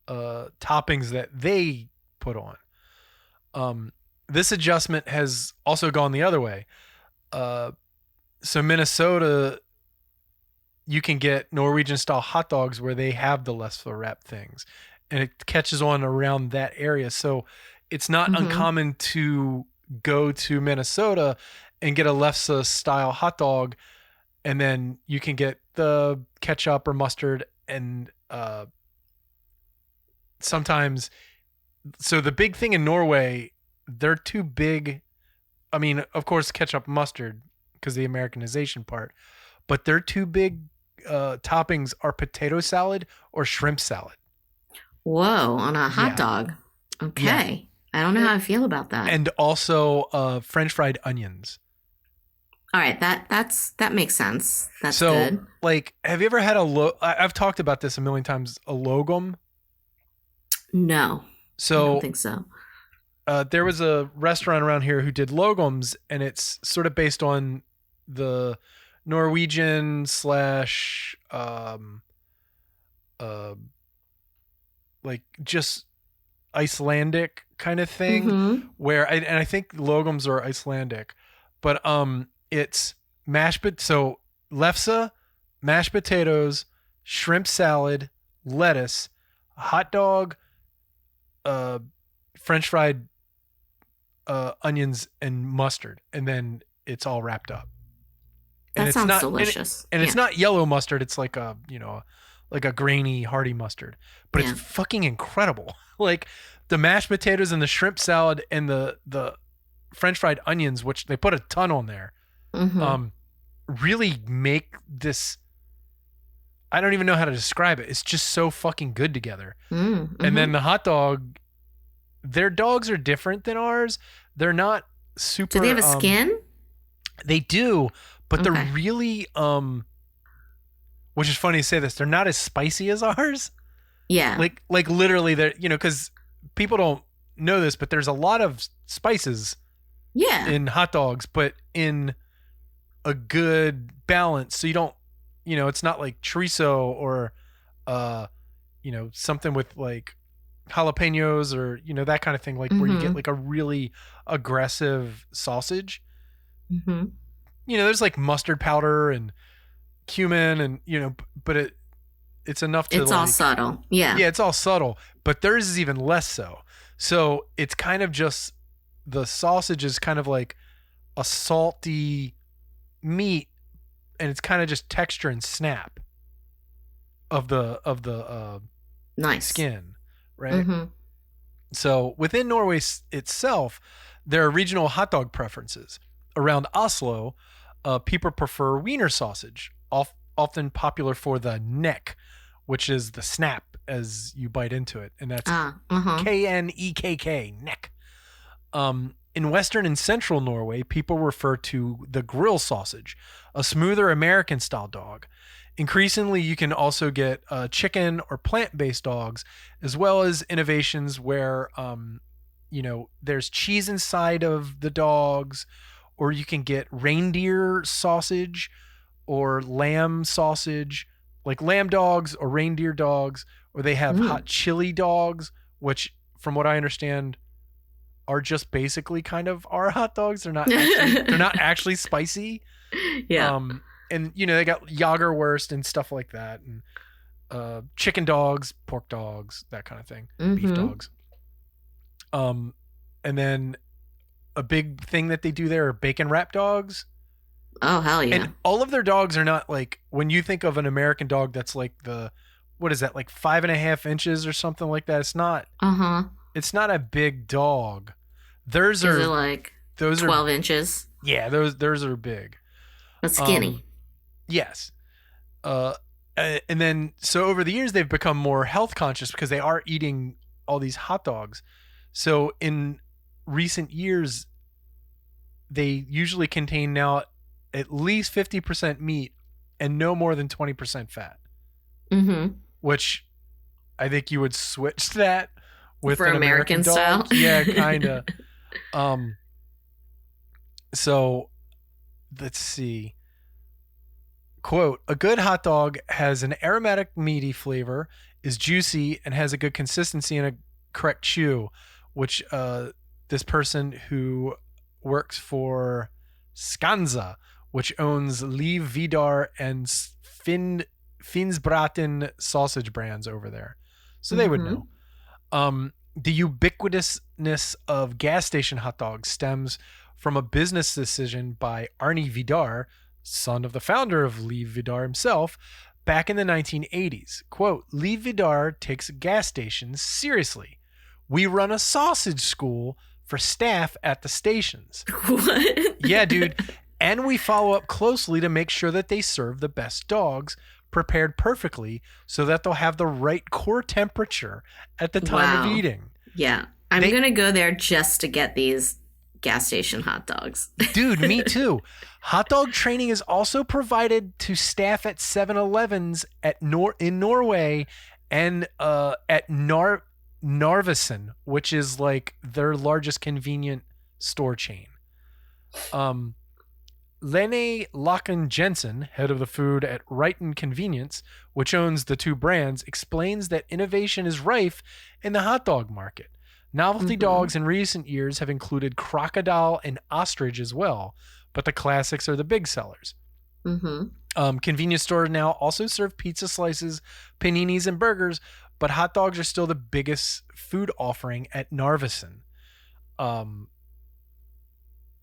toppings that they put on. This adjustment has also gone the other way. So Minnesota, you can get Norwegian style hot dogs where they have the lefse wrap things, and it catches on around that area. So it's not uncommon to go to Minnesota and get a lefse style hot dog, and then you can get the ketchup or mustard, and sometimes So the big thing in Norway, they're too big. I mean, of course, ketchup, mustard, because the Americanization part, but their two big toppings are potato salad or shrimp salad. Whoa, on a hot dog. Okay. Yeah. I don't know how I feel about that. And also French fried onions. All right, that makes sense. That's so, good. Like, have you ever had I've talked about this a million times, a logum? No. So I don't think so. There was a restaurant around here who did logums, and it's sort of based on the Norwegian / like just Icelandic kind of thing, Mm-hmm. where I think logums are Icelandic, but it's so lefse, mashed potatoes, shrimp salad, lettuce, hot dog, French fried onions and mustard, and then it's all wrapped up. And that it's sounds not delicious. And it's not yellow mustard. It's like a like a grainy, hearty mustard, but it's fucking incredible. Like the mashed potatoes and the shrimp salad and the French fried onions, which they put a ton on there, really make this. I don't even know how to describe it. It's just so fucking good together. Mm-hmm. And then the hot dog, their dogs are different than ours. They're not super. Do they have a skin? They do, but they're really which is funny to say this, they're not as spicy as ours. Yeah. Like literally they're, because people don't know this, but there's a lot of spices in hot dogs, but in a good balance. So you don't, it's not like chorizo or something with like jalapenos or, that kind of thing, like where you get like a really aggressive sausage. Mm-hmm. There's like mustard powder and cumin and but it's enough to, it's all subtle. Yeah, it's all subtle, but theirs is even less so it's kind of just, the sausage is kind of like a salty meat, and it's kind of just texture and snap of the nice skin, right? So within Norway itself, there are regional hot dog preferences. Around Oslo, people prefer Wiener sausage, often popular for the neck, which is the snap as you bite into it. And that's Knekk, neck. In Western and Central Norway, people refer to the grill sausage, a smoother American-style dog. Increasingly, you can also get chicken or plant-based dogs, as well as innovations where, there's cheese inside of the dogs, or you can get reindeer sausage or lamb sausage, like lamb dogs or reindeer dogs, or they have hot chili dogs, which from what I understand are just basically kind of our hot dogs. They're not actually spicy. Yeah. And they got Jagerwurst and stuff like that, and chicken dogs, pork dogs, that kind of thing, beef dogs. And then a big thing that they do there are bacon wrap dogs. Oh, hell yeah. And all of their dogs are not like, when you think of an American dog that's like what is that, like 5.5 inches or something like that? It's not. It's not a big dog. Theirs are like 12 inches. Yeah, theirs are big. But skinny. Yes. And then, so over the years, they've become more health conscious because they are eating all these hot dogs. So in recent years, they usually contain now at least 50% meat and no more than 20% fat. Which I think you would switch that with for an American style. Yeah, kind of. So let's see. Quote, a good hot dog has an aromatic meaty flavor, is juicy, and has a good consistency and a correct chew, which this person who works for Skansa, which owns Liv Vidar and Finnsbraten sausage brands over there. So they would know. The ubiquitousness of gas station hot dogs stems from a business decision by Arne Vidar, son of the founder of Liv Vidar himself, back in the 1980s. Quote, Liv Vidar takes gas stations seriously. We run a sausage school for staff at the stations. What? Yeah, dude. And we follow up closely to make sure that they serve the best dogs, prepared perfectly so that they'll have the right core temperature at the time of eating. Yeah. I'm going to go there just to get these gas station hot dogs. Dude, me too. Hot dog training is also provided to staff at 7-Elevens in Norway and at Narvesen, which is like their largest convenient store chain. Lene Laken Jensen, head of the food at Wrighton Convenience, which owns the two brands, explains that innovation is rife in the hot dog market. Novelty dogs in recent years have included crocodile and ostrich as well, but the classics are the big sellers. Convenience stores now also serve pizza slices, paninis, and burgers, but hot dogs are still the biggest food offering at Narvesen.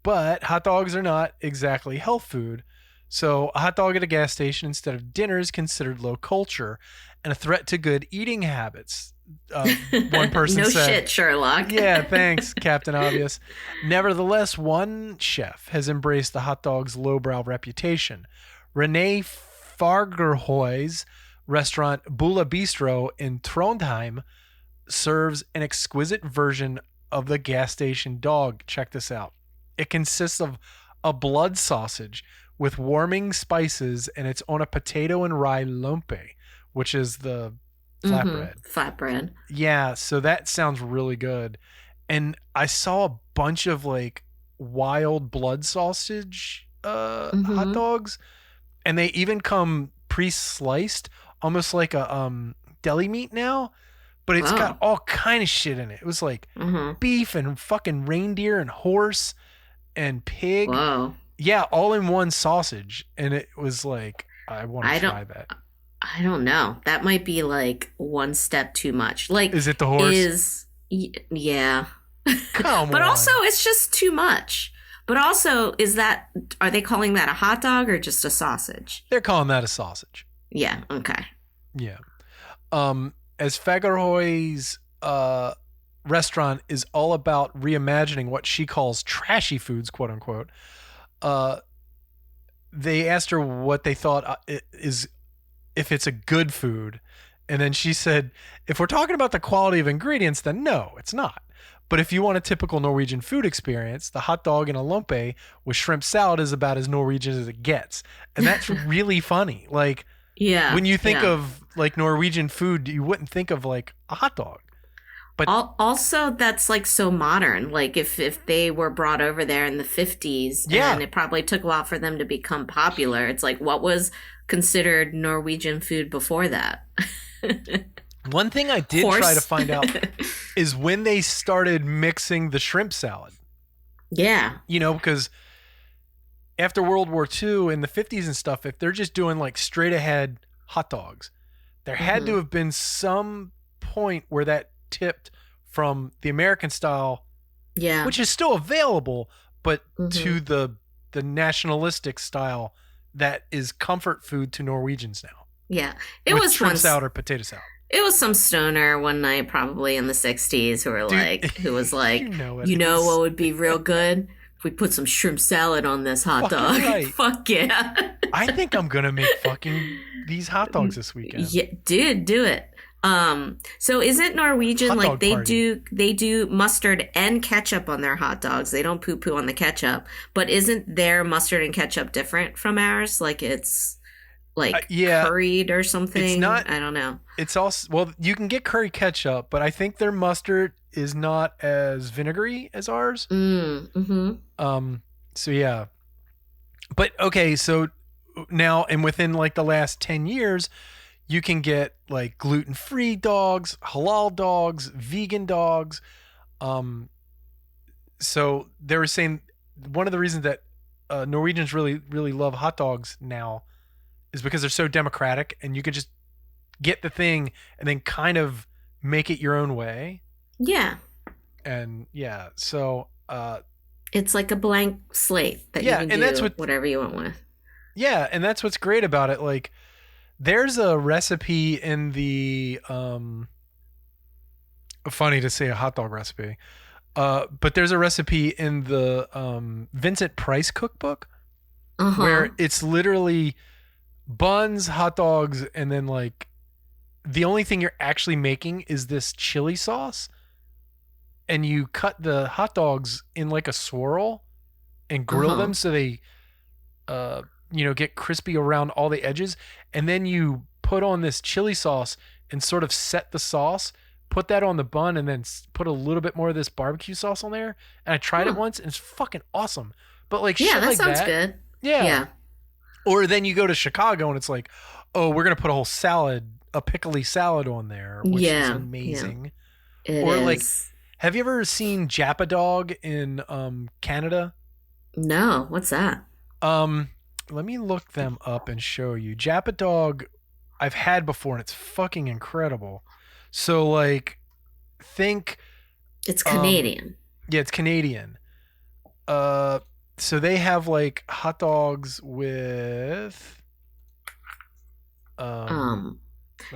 But hot dogs are not exactly health food, so a hot dog at a gas station instead of dinner is considered low culture and a threat to good eating habits. One person said. No shit, Sherlock. Yeah, thanks, Captain Obvious. Nevertheless, one chef has embraced the hot dog's lowbrow reputation. Renee Fagerhoy's restaurant Bula Bistro in Trondheim serves an exquisite version of the gas station dog. Check this out. It consists of a blood sausage with warming spices, and it's on a potato and rye lompe, which is the flatbread. Flatbread. Yeah, so that sounds really good. And I saw a bunch of like wild blood sausage hot dogs, and they even come pre-sliced, almost like a deli meat now, but it's got all kind of shit in it. It was like beef and fucking reindeer and horse and pig. Whoa. Yeah, all in one sausage. And it was like, I want to try that. I don't know. That might be like one step too much. Like, is it the horse? Yeah. Come but on. also, it's just too much. But also, are they calling that a hot dog or just a sausage? They're calling that a sausage. Yeah. Okay. Yeah. As Fagerhoy's restaurant is all about reimagining what she calls trashy foods, quote unquote. They asked her what they thought is if it's a good food. And then she said, if we're talking about the quality of ingredients, then no, it's not. But if you want a typical Norwegian food experience, the hot dog and a lompe with shrimp salad is about as Norwegian as it gets. And that's really funny. Like, when you think of like Norwegian food, you wouldn't think of like a hot dog. But also, that's like so modern. Like if they were brought over there in the 50s, and it probably took a while for them to become popular. It's like, what was considered Norwegian food before that? One thing I did try to find out is when they started mixing the shrimp salad. Yeah. You know, because after World War II in the 50s and stuff, if they're just doing like straight ahead hot dogs, there had to have been some point where that tipped from the American style, which is still available, but to the nationalistic style that is comfort food to Norwegians now. Yeah. It was shrimp salad or potato salad. It was some stoner one night, probably in the 60s, who was like, you know what would be real good? If we put some shrimp salad on this hot dog. Right. Fuck yeah. I think I'm going to make fucking these hot dogs this weekend. Yeah, dude, do it. So isn't Norwegian like they do mustard and ketchup on their hot dogs? They don't poo on the ketchup, but isn't their mustard and ketchup different from ours? Like it's like curried or something. It's not. I don't know. It's also you can get curry ketchup, but I think their mustard is not as vinegary as ours. So yeah, but okay. So now and within like the last 10 years. You can get like gluten-free dogs, halal dogs, vegan dogs. So they were saying one of the reasons that Norwegians really, really love hot dogs now is because they're so democratic and you can just get the thing and then kind of make it your own way. Yeah. And so it's like a blank slate that you can do whatever you want with. Yeah, and that's what's great about it. Like, there's a recipe in the funny to say a hot dog recipe. But there's a recipe in the Vincent Price cookbook where it's literally buns, hot dogs, and then like the only thing you're actually making is this chili sauce. And you cut the hot dogs in like a swirl and grill them so they get crispy around all the edges. And then you put on this chili sauce and sort of set the sauce, put that on the bun, and then put a little bit more of this barbecue sauce on there. And I tried it once and it's fucking awesome. But like, shit like that. Sounds good. Yeah. Or then you go to Chicago and it's like, oh, we're going to put a whole salad, a pickly salad on there, which is amazing. Yeah. It or is. Like, have you ever seen Japa Dog in Canada? No, what's that? Let me look them up and show you. Japa Dog I've had before and it's fucking incredible. So like think it's Canadian. Yeah, it's Canadian. So they have like hot dogs with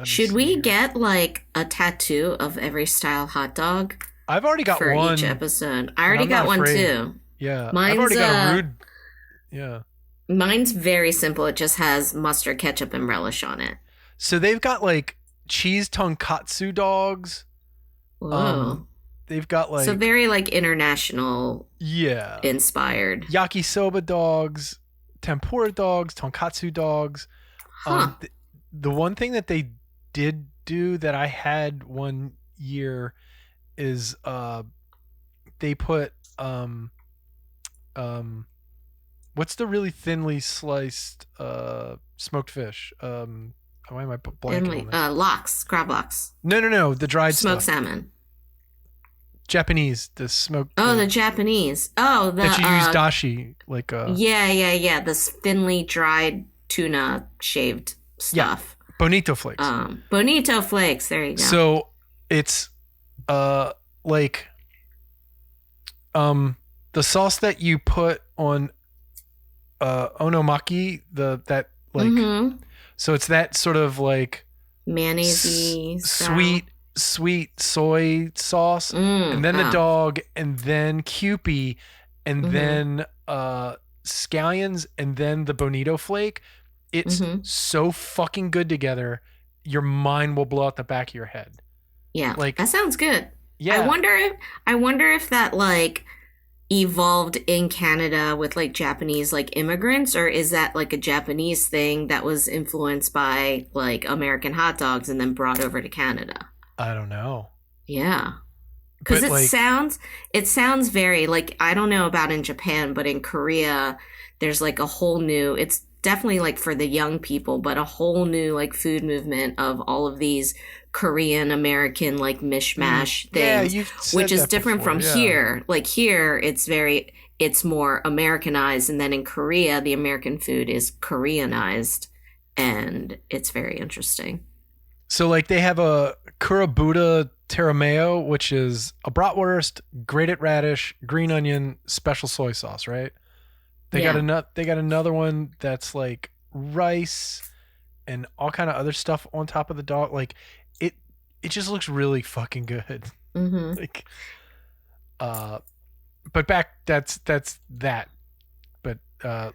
should we get like a tattoo of every style hot dog? I've already got for one each episode. I already got one too. Yeah. Mine's, I've already got a rude. Yeah. Mine's very simple. It just has mustard, ketchup, and relish on it. So they've got like cheese tonkatsu dogs. Whoa. They've got like, so very like international inspired. Yakisoba dogs, tempura dogs, tonkatsu dogs. The one thing that they did do that I had one year is they put what's the really thinly sliced smoked fish? Why am I blanking on this? Lox, crab lox. No, the dried smoked stuff. salmon. Japanese, the smoked. The Japanese. Oh, that you use dashi like. Yeah. This thinly dried tuna shaved stuff. Yeah. Bonito flakes. Bonito flakes. There you go. So it's like the sauce that you put on onomaki, that like so it's that sort of like mayonnaise-y sweet soy sauce, and then the dog, and then Kewpie, and then scallions, and then the bonito flake. It's so fucking good together. Your mind will blow out the back of your head. Yeah, like that sounds good. Yeah, I wonder if that like evolved in Canada with like Japanese like immigrants, or is that like a Japanese thing that was influenced by like American hot dogs and then brought over to Canada? I don't know. Yeah. Because it sounds very like, I don't know about in Japan, but in Korea, there's like a whole new, it's definitely like for the young people, but a whole new like food movement of all of these Korean American like mishmash things, which is different from here. Like here, it's more Americanized, and then in Korea, the American food is Koreanized, and it's very interesting. So like they have a kurabuta terrameo, which is a bratwurst, grated radish, green onion, special soy sauce, right? They got another one that's like rice and all kind of other stuff on top of the dog. Like it just looks really fucking good. Like but that's that. But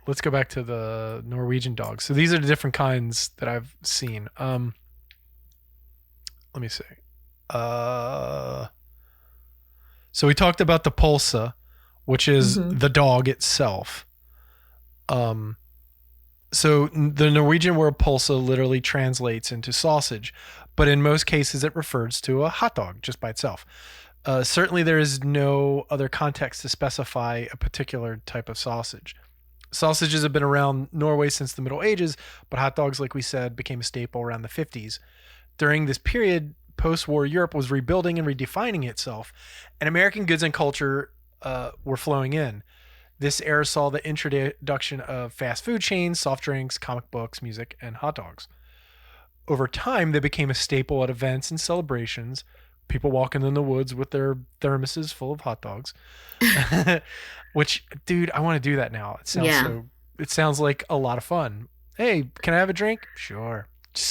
let's go back to the Norwegian dogs. So these are the different kinds that I've seen. Let me see. So we talked about the Pølse, which is the dog itself. So the Norwegian word Pølse literally translates into sausage, but in most cases it refers to a hot dog just by itself. Certainly there is no other context to specify a particular type of sausage. Sausages have been around Norway since the Middle Ages, but hot dogs, like we said, became a staple around the 50s. During this period, post-war Europe was rebuilding and redefining itself, and American goods and culture were flowing in. This era saw the introduction of fast food chains, soft drinks, comic books, music, and hot dogs. Over time, they became a staple at events and celebrations. People walking in the woods with their thermoses full of hot dogs. Which, dude, I want to do that now. It sounds like a lot of fun. Hey, can I have a drink? Sure.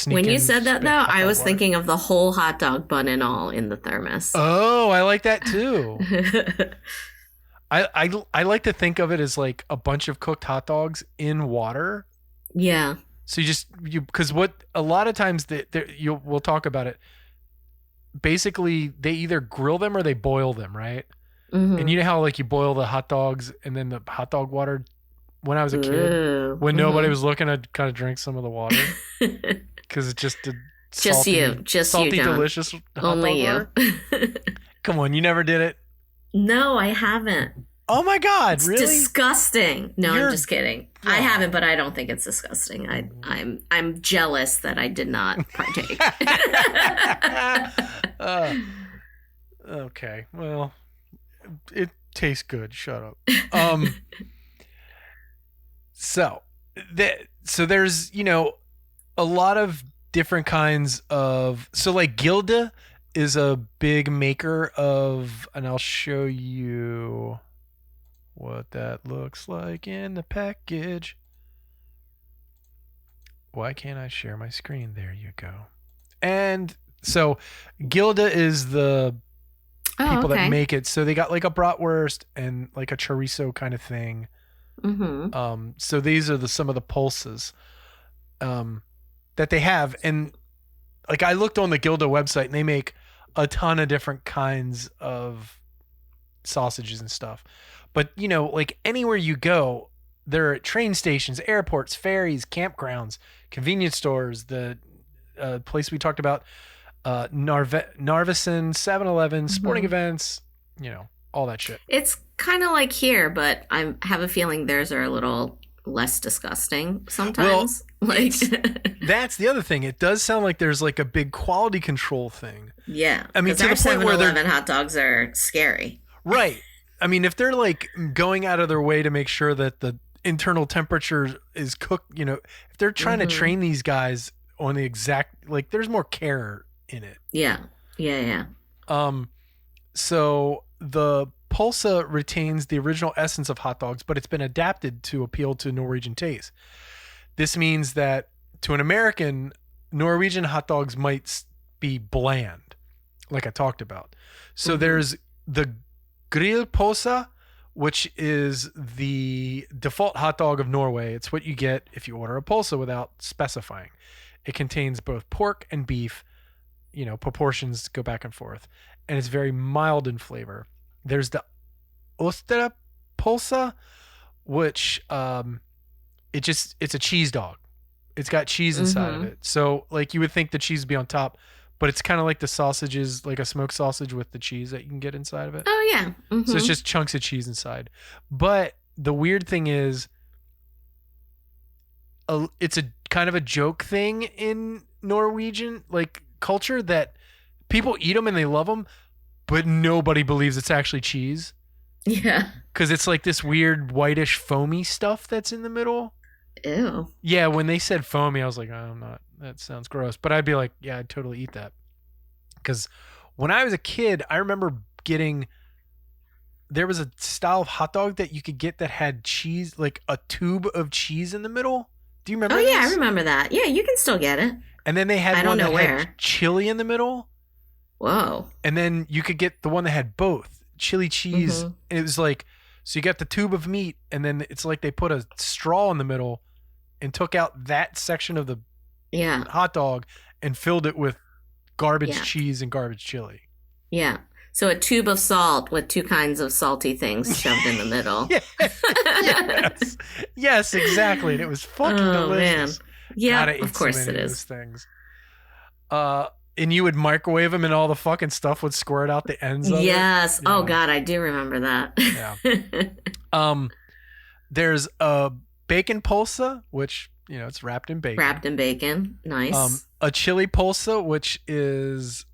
When you said that, though, I was thinking of the whole hot dog bun and all in the thermos. Oh, I like that too. I like to think of it as like a bunch of cooked hot dogs in water. Yeah. So because what a lot of times we'll talk about it. Basically, they either grill them or they boil them, right? Mm-hmm. And you know how like you boil the hot dogs and then the hot dog water. When I was a kid, when nobody was looking, I'd kind of drink some of the water because it's just a salty, delicious hot Only dog you. water. Come on, you never did it? No, I haven't. Oh my God, it's really? Disgusting. No, I'm just kidding. I haven't, but I don't think it's disgusting. I'm jealous that I did not partake. Okay, well, it tastes good. Shut up. So there's, a lot of different kinds of, so like Gilda is a big maker of, and I'll show you what that looks like in the package. Why can't I share my screen? There you go. And so Gilda is the people that make it. So they got like a bratwurst and like a chorizo kind of thing. Mm-hmm. So these are some of the pulses that they have, and like I looked on the Gilda website, and they make a ton of different kinds of sausages and stuff. But like anywhere you go, there are train stations, airports, ferries, campgrounds, convenience stores. The place we talked about, Narvesen, 7-Eleven, sporting events, all that shit. It's kind of like here, but I have a feeling theirs are a little less disgusting sometimes. Well, that's the other thing. It does sound like there's like a big quality control thing. Yeah. I mean, to our the point where 7-Eleven hot dogs are scary. Right. I mean, if they're like going out of their way to make sure that the internal temperature is cooked, if they're trying to train these guys on the exact, like there's more care in it. Yeah. Yeah. So the Pølse retains the original essence of hot dogs, but it's been adapted to appeal to Norwegian taste. This means that to an American, Norwegian hot dogs might be bland, like I talked about. So there's the Grillpølse, which is the default hot dog of Norway. It's what you get if you order a pølse without specifying. It contains both pork and beef. Proportions go back and forth, and it's very mild in flavor. There's the Osterpølse, which it's a cheese dog. It's got cheese inside of it. So like you would think the cheese would be on top, but it's kind of like the sausages, like a smoked sausage with the cheese that you can get inside of it. Oh yeah. So it's just chunks of cheese inside. But the weird thing is, it's a kind of a joke thing in Norwegian like culture that people eat them and they love them, but nobody believes it's actually cheese. Yeah. Because it's like this weird whitish foamy stuff that's in the middle. Ew. Yeah, when they said foamy, I was like, I'm not, that sounds gross. But I'd be like, yeah, I'd totally eat that. Because when I was a kid, I remember there was a style of hot dog that you could get that had cheese, like a tube of cheese in the middle. Do you remember Oh, yeah, this? I remember that. Yeah, you can still get it. And then they had one that had chili in the middle. Whoa. And then you could get the one that had both chili cheese. And it was like, so you got the tube of meat, and then it's like they put a straw in the middle and took out that section of the hot dog and filled it with garbage cheese and garbage chili. Yeah. So a tube of salt with two kinds of salty things shoved in the middle. Yes. Yes, exactly. And it was fucking delicious. Man. Yeah, God, of course it is. Those things. And you would microwave them and all the fucking stuff would squirt out the ends of it. Yes. Oh God, I do remember that. Yeah. There's a bacon pølse, which, it's wrapped in bacon. Wrapped in bacon. Nice. A chili pølse, which is,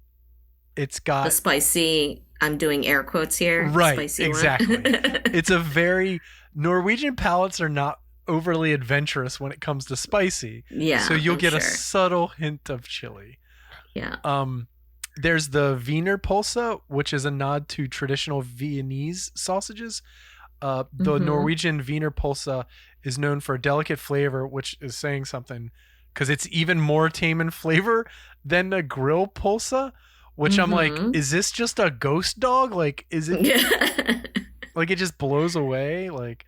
it's got the spicy, I'm doing air quotes here. Right. Spicy Exactly. One. It's a very, Norwegian palates are not overly adventurous when it comes to spicy. Yeah. So you'll get a subtle hint of chili. Yeah. There's the Wiener Pølse, which is a nod to traditional Viennese sausages. The Norwegian Wiener Pølse is known for a delicate flavor, which is saying something, because it's even more tame in flavor than the Grillpølse, which I'm like, is this just a ghost dog? Like, is it like it just blows away? Like,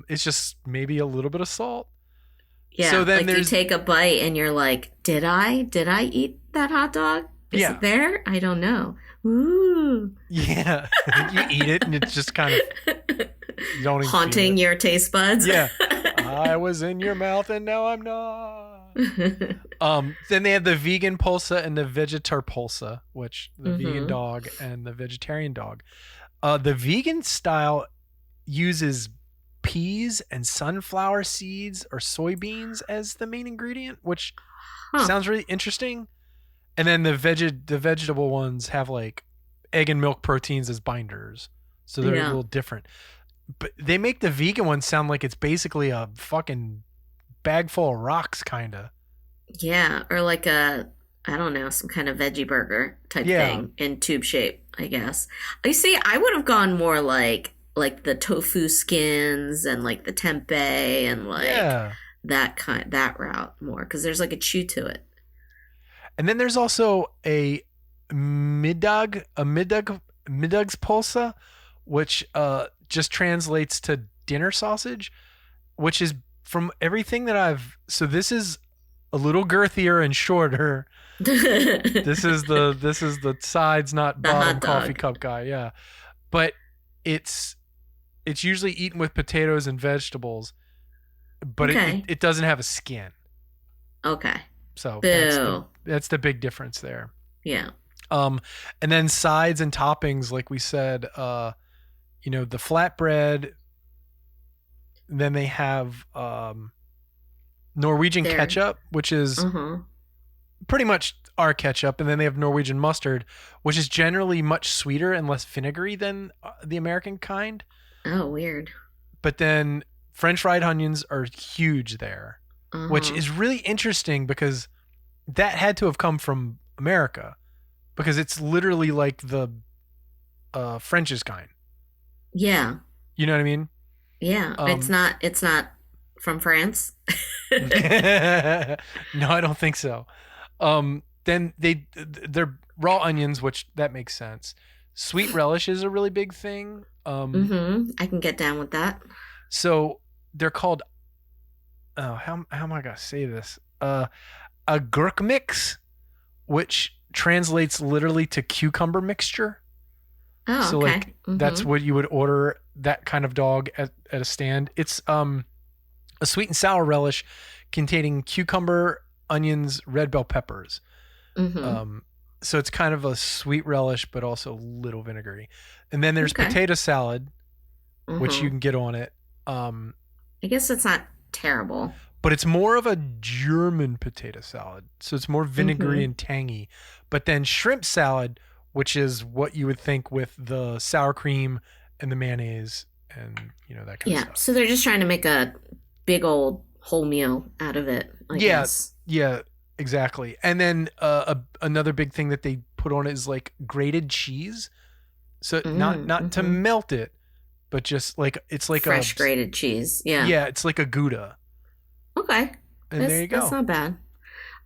it's just maybe a little bit of salt. Yeah, so then like you take a bite and you're like, did I eat that hot dog? Is it there? I don't know. Ooh. Yeah. You eat it and it's just kind of you don't even haunting your taste buds. Yeah. I was in your mouth and now I'm not. Then they have the vegan Pølse and the vegetar Pølse, which the vegan dog and the vegetarian dog. The vegan style uses peas and sunflower seeds or soybeans as the main ingredient, which sounds really interesting. And then the vegetable ones have like egg and milk proteins as binders. So they're a little different. But they make the vegan one sound like it's basically a fucking bag full of rocks, kind of. Yeah, or like I don't know, some kind of veggie burger type thing in tube shape, I guess. You see, I would have gone more like the tofu skins and like the tempeh and like that route more, because there's like a chew to it. And then there's also a middag Pølse, which just translates to dinner sausage, which is from everything that so this is a little girthier and shorter. This is the sides, not the bottom coffee cup guy. Yeah. But it's usually eaten with potatoes and vegetables, but it doesn't have a skin. Okay. So that's the big difference there. Yeah. And then sides and toppings, like we said, the flatbread. Then they have Norwegian ketchup, which is pretty much our ketchup. And then they have Norwegian mustard, which is generally much sweeter and less vinegary than the American kind. Oh, weird. But then French fried onions are huge there, which is really interesting because that had to have come from America, because it's literally like the French's kind. Yeah. You know what I mean? Yeah. It's not from France. No, I don't think so. Then they're raw onions, which that makes sense. Sweet relish is a really big thing. I can get down with that. So they're called, how am I going to say this? A gurk mix, which translates literally to cucumber mixture. Oh, so okay. like that's what you would order that kind of dog at a stand. It's a sweet and sour relish containing cucumber, onions, red bell peppers. So it's kind of a sweet relish, but also a little vinegary. And then there's potato salad, which you can get on it. I guess it's not terrible. But it's more of a German potato salad. So it's more vinegary and tangy. But then shrimp salad, which is what you would think with the sour cream and the mayonnaise and, that kind of stuff. So they're just trying to make a big old whole meal out of it, I guess. Yeah, exactly. And then another big thing that they put on it is like grated cheese. So not to melt it, but just like it's like fresh grated cheese. Yeah. Yeah, it's like a Gouda. Okay. And there you go. That's not bad.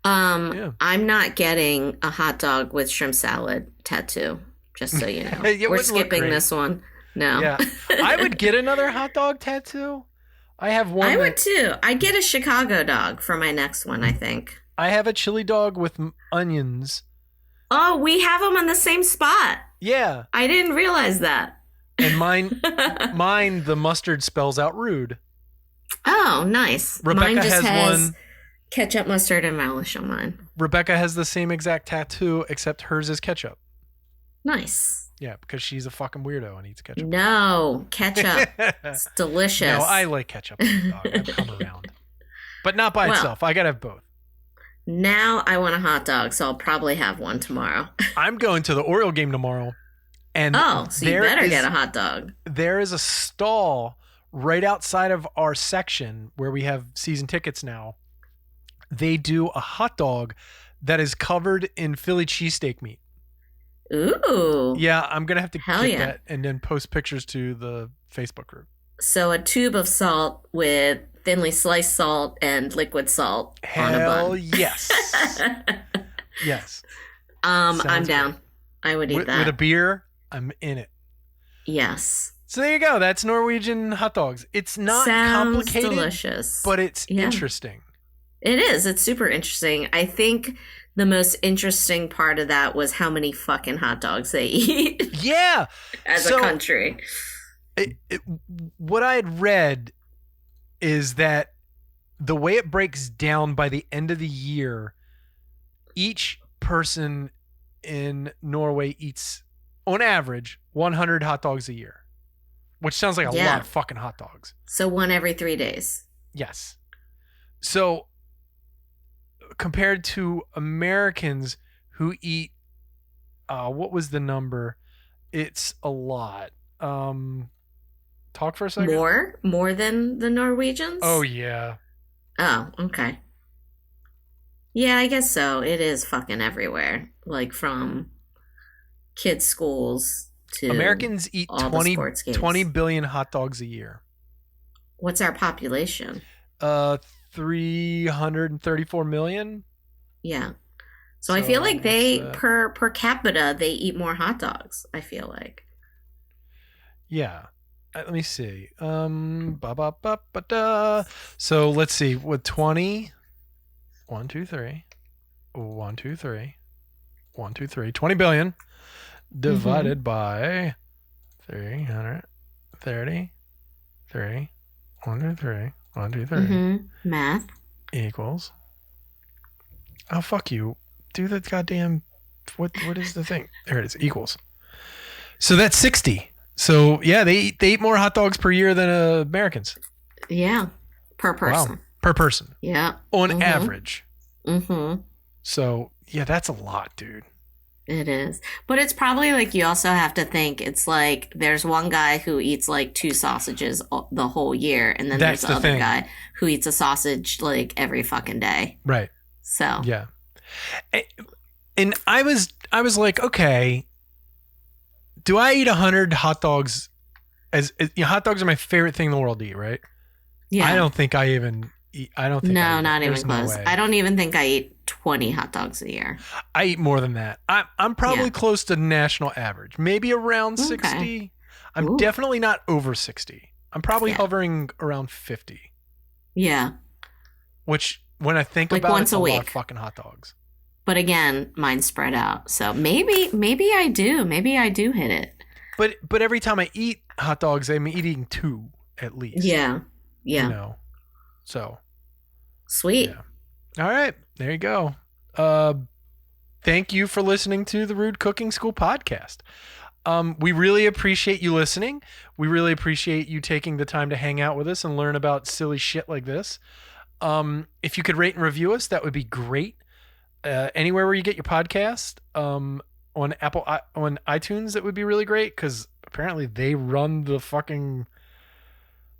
I'm not getting a hot dog with shrimp salad tattoo, just so you know. We're skipping this one. No. Yeah. I would get another hot dog tattoo. I have one. I would too. I'd get a Chicago dog for my next one, I think. I have a chili dog with onions. Oh, we have them on the same spot. Yeah. I didn't realize that. And mine, the mustard spells out rude. Oh, nice. Rebecca mine just has one. Ketchup, mustard, and relish on mine. Rebecca has the same exact tattoo, except hers is ketchup. Nice. Yeah, because she's a fucking weirdo and eats ketchup. No, ketchup. It's delicious. No, I like ketchup on the dog. I've come around. But not by itself. I gotta have both. Now I want a hot dog, so I'll probably have one tomorrow. I'm going to the Oriole game tomorrow. And so you better get a hot dog. There is a stall right outside of our section where we have season tickets now. They do a hot dog that is covered in Philly cheesesteak meat. Ooh. Yeah, I'm going to have to get that and then post pictures to the Facebook group. So a tube of salt with thinly sliced salt and liquid salt on a bun. Hell yes. Yes. I'm down. Good. I would eat that. With a beer, I'm in it. Yes. So there you go. That's Norwegian hot dogs. It's not Sounds complicated, delicious. but it's interesting. It is. It's super interesting. I think the most interesting part of that was how many fucking hot dogs they eat. Yeah. As a country. What I had read is that the way it breaks down by the end of the year, each person in Norway eats, on average, 100 hot dogs a year, which sounds like a lot of fucking hot dogs. So one every 3 days. Yes. So compared to Americans who eat, what was the number? It's a lot. Talk for a second. More than the Norwegians? Oh yeah. Oh, okay. Yeah, I guess so. It is fucking everywhere. Like from kids' schools to Americans eat all 20 billion hot dogs a year. What's our population? 334 million. Yeah. So I feel like they per capita they eat more hot dogs, I feel like. Yeah. Let me see. So let's see. With 20, 1, 2, 3, 1, 2, 3, 1, 2, 3, 20 billion divided by 333, 1, 2, 3, 1, 2, 3. Math. Equals. Oh, fuck you. Do the goddamn, what is the thing? There it is. Equals. So that's 60. So yeah, they eat more hot dogs per year than Americans. Yeah, per person. Wow. Per person. Yeah, on average. So yeah, that's a lot, dude. It is, but it's probably like you also have to think it's like there's one guy who eats like 2 sausages the whole year, and then there's the other guy who eats a sausage like every fucking day. Right. So yeah, and I was like, okay. Do I eat 100 hot dogs? Hot dogs are my favorite thing in the world to eat, right? Yeah. I don't think I even eat. I don't think. No, not even close. I don't even think I eat 20 hot dogs a year. I eat more than that. I'm probably close to national average, maybe around 60. I'm definitely not over 60. I'm probably hovering around 50. Yeah. Which, when I think about it, it's a lot of fucking hot dogs. But again, mine's spread out. So maybe I do. Maybe I do hit it. But every time I eat hot dogs, I'm eating 2 at least. Yeah. Yeah. You know. So. Sweet. Yeah. All right. There you go. Thank you for listening to the Rude Cooking School podcast. We really appreciate you listening. We really appreciate you taking the time to hang out with us and learn about silly shit like this. If you could rate and review us, that would be great. Anywhere where you get your podcast, on iTunes, that would be really great because apparently they run the fucking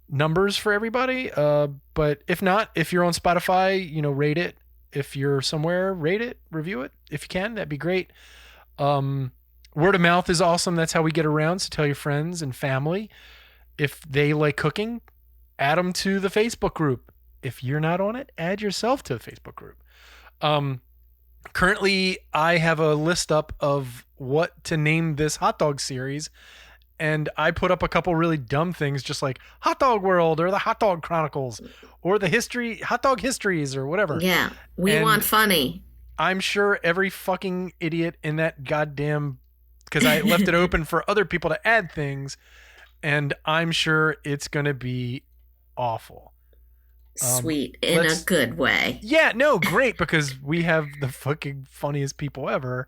numbers for everybody. But if not, if you're on Spotify, rate it. If you're somewhere, rate it, review it. If you can, that'd be great. Word of mouth is awesome. That's how we get around. So tell your friends and family. If they like cooking, add them to the Facebook group. If you're not on it, add yourself to the Facebook group. Currently, I have a list up of what to name this hot dog series, and I put up a couple really dumb things, just like Hot Dog World or the Hot Dog Chronicles or the Hot Dog Histories or whatever. Yeah, we want funny. I'm sure every fucking idiot in that goddamn, because I left it open for other people to add things, and I'm sure it's going to be awful. Sweet, in a good way. Yeah, no, great, because we have the fucking funniest people ever.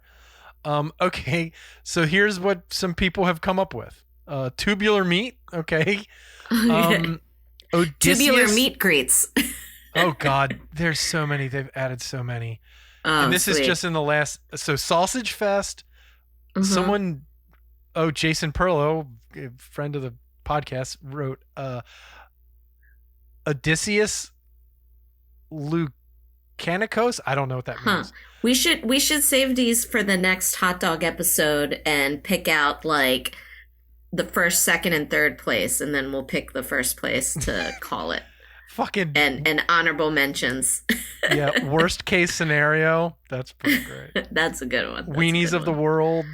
Okay, so here's what some people have come up with. Tubular meat, okay. Tubular meat greets. Oh God, there's so many. They've added so many. And this is just in the last. So Sausage Fest. Someone, Jason Perlow, a friend of the podcast, wrote Odysseus Lucanicos. I don't know what that means. We should save these for the next hot dog episode and pick out like the first, second, and third place, and then we'll pick the first place to call it. Fucking and honorable mentions. yeah, worst case scenario. That's pretty great. That's a good one. Weenies of the world.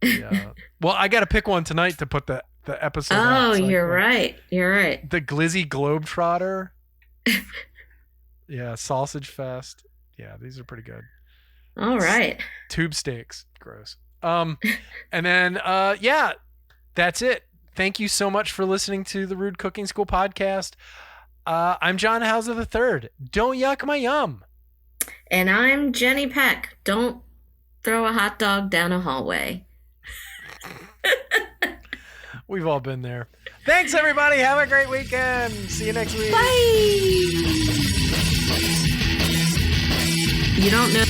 Yeah. Well, I got to pick one tonight to put the episode. Oh, you're right. You're right. The Glizzy Globetrotter. Yeah, Sausage Fest. Yeah, these are pretty good. All right. Tube steaks. Gross. And then yeah, that's it. Thank you so much for listening to the Rude Cooking School podcast. I'm John Hauser III. Don't yuck my yum. And I'm Jeni Peck. Don't throw a hot dog down a hallway. We've all been there. Thanks, everybody. Have a great weekend. See you next week. Bye. You don't know.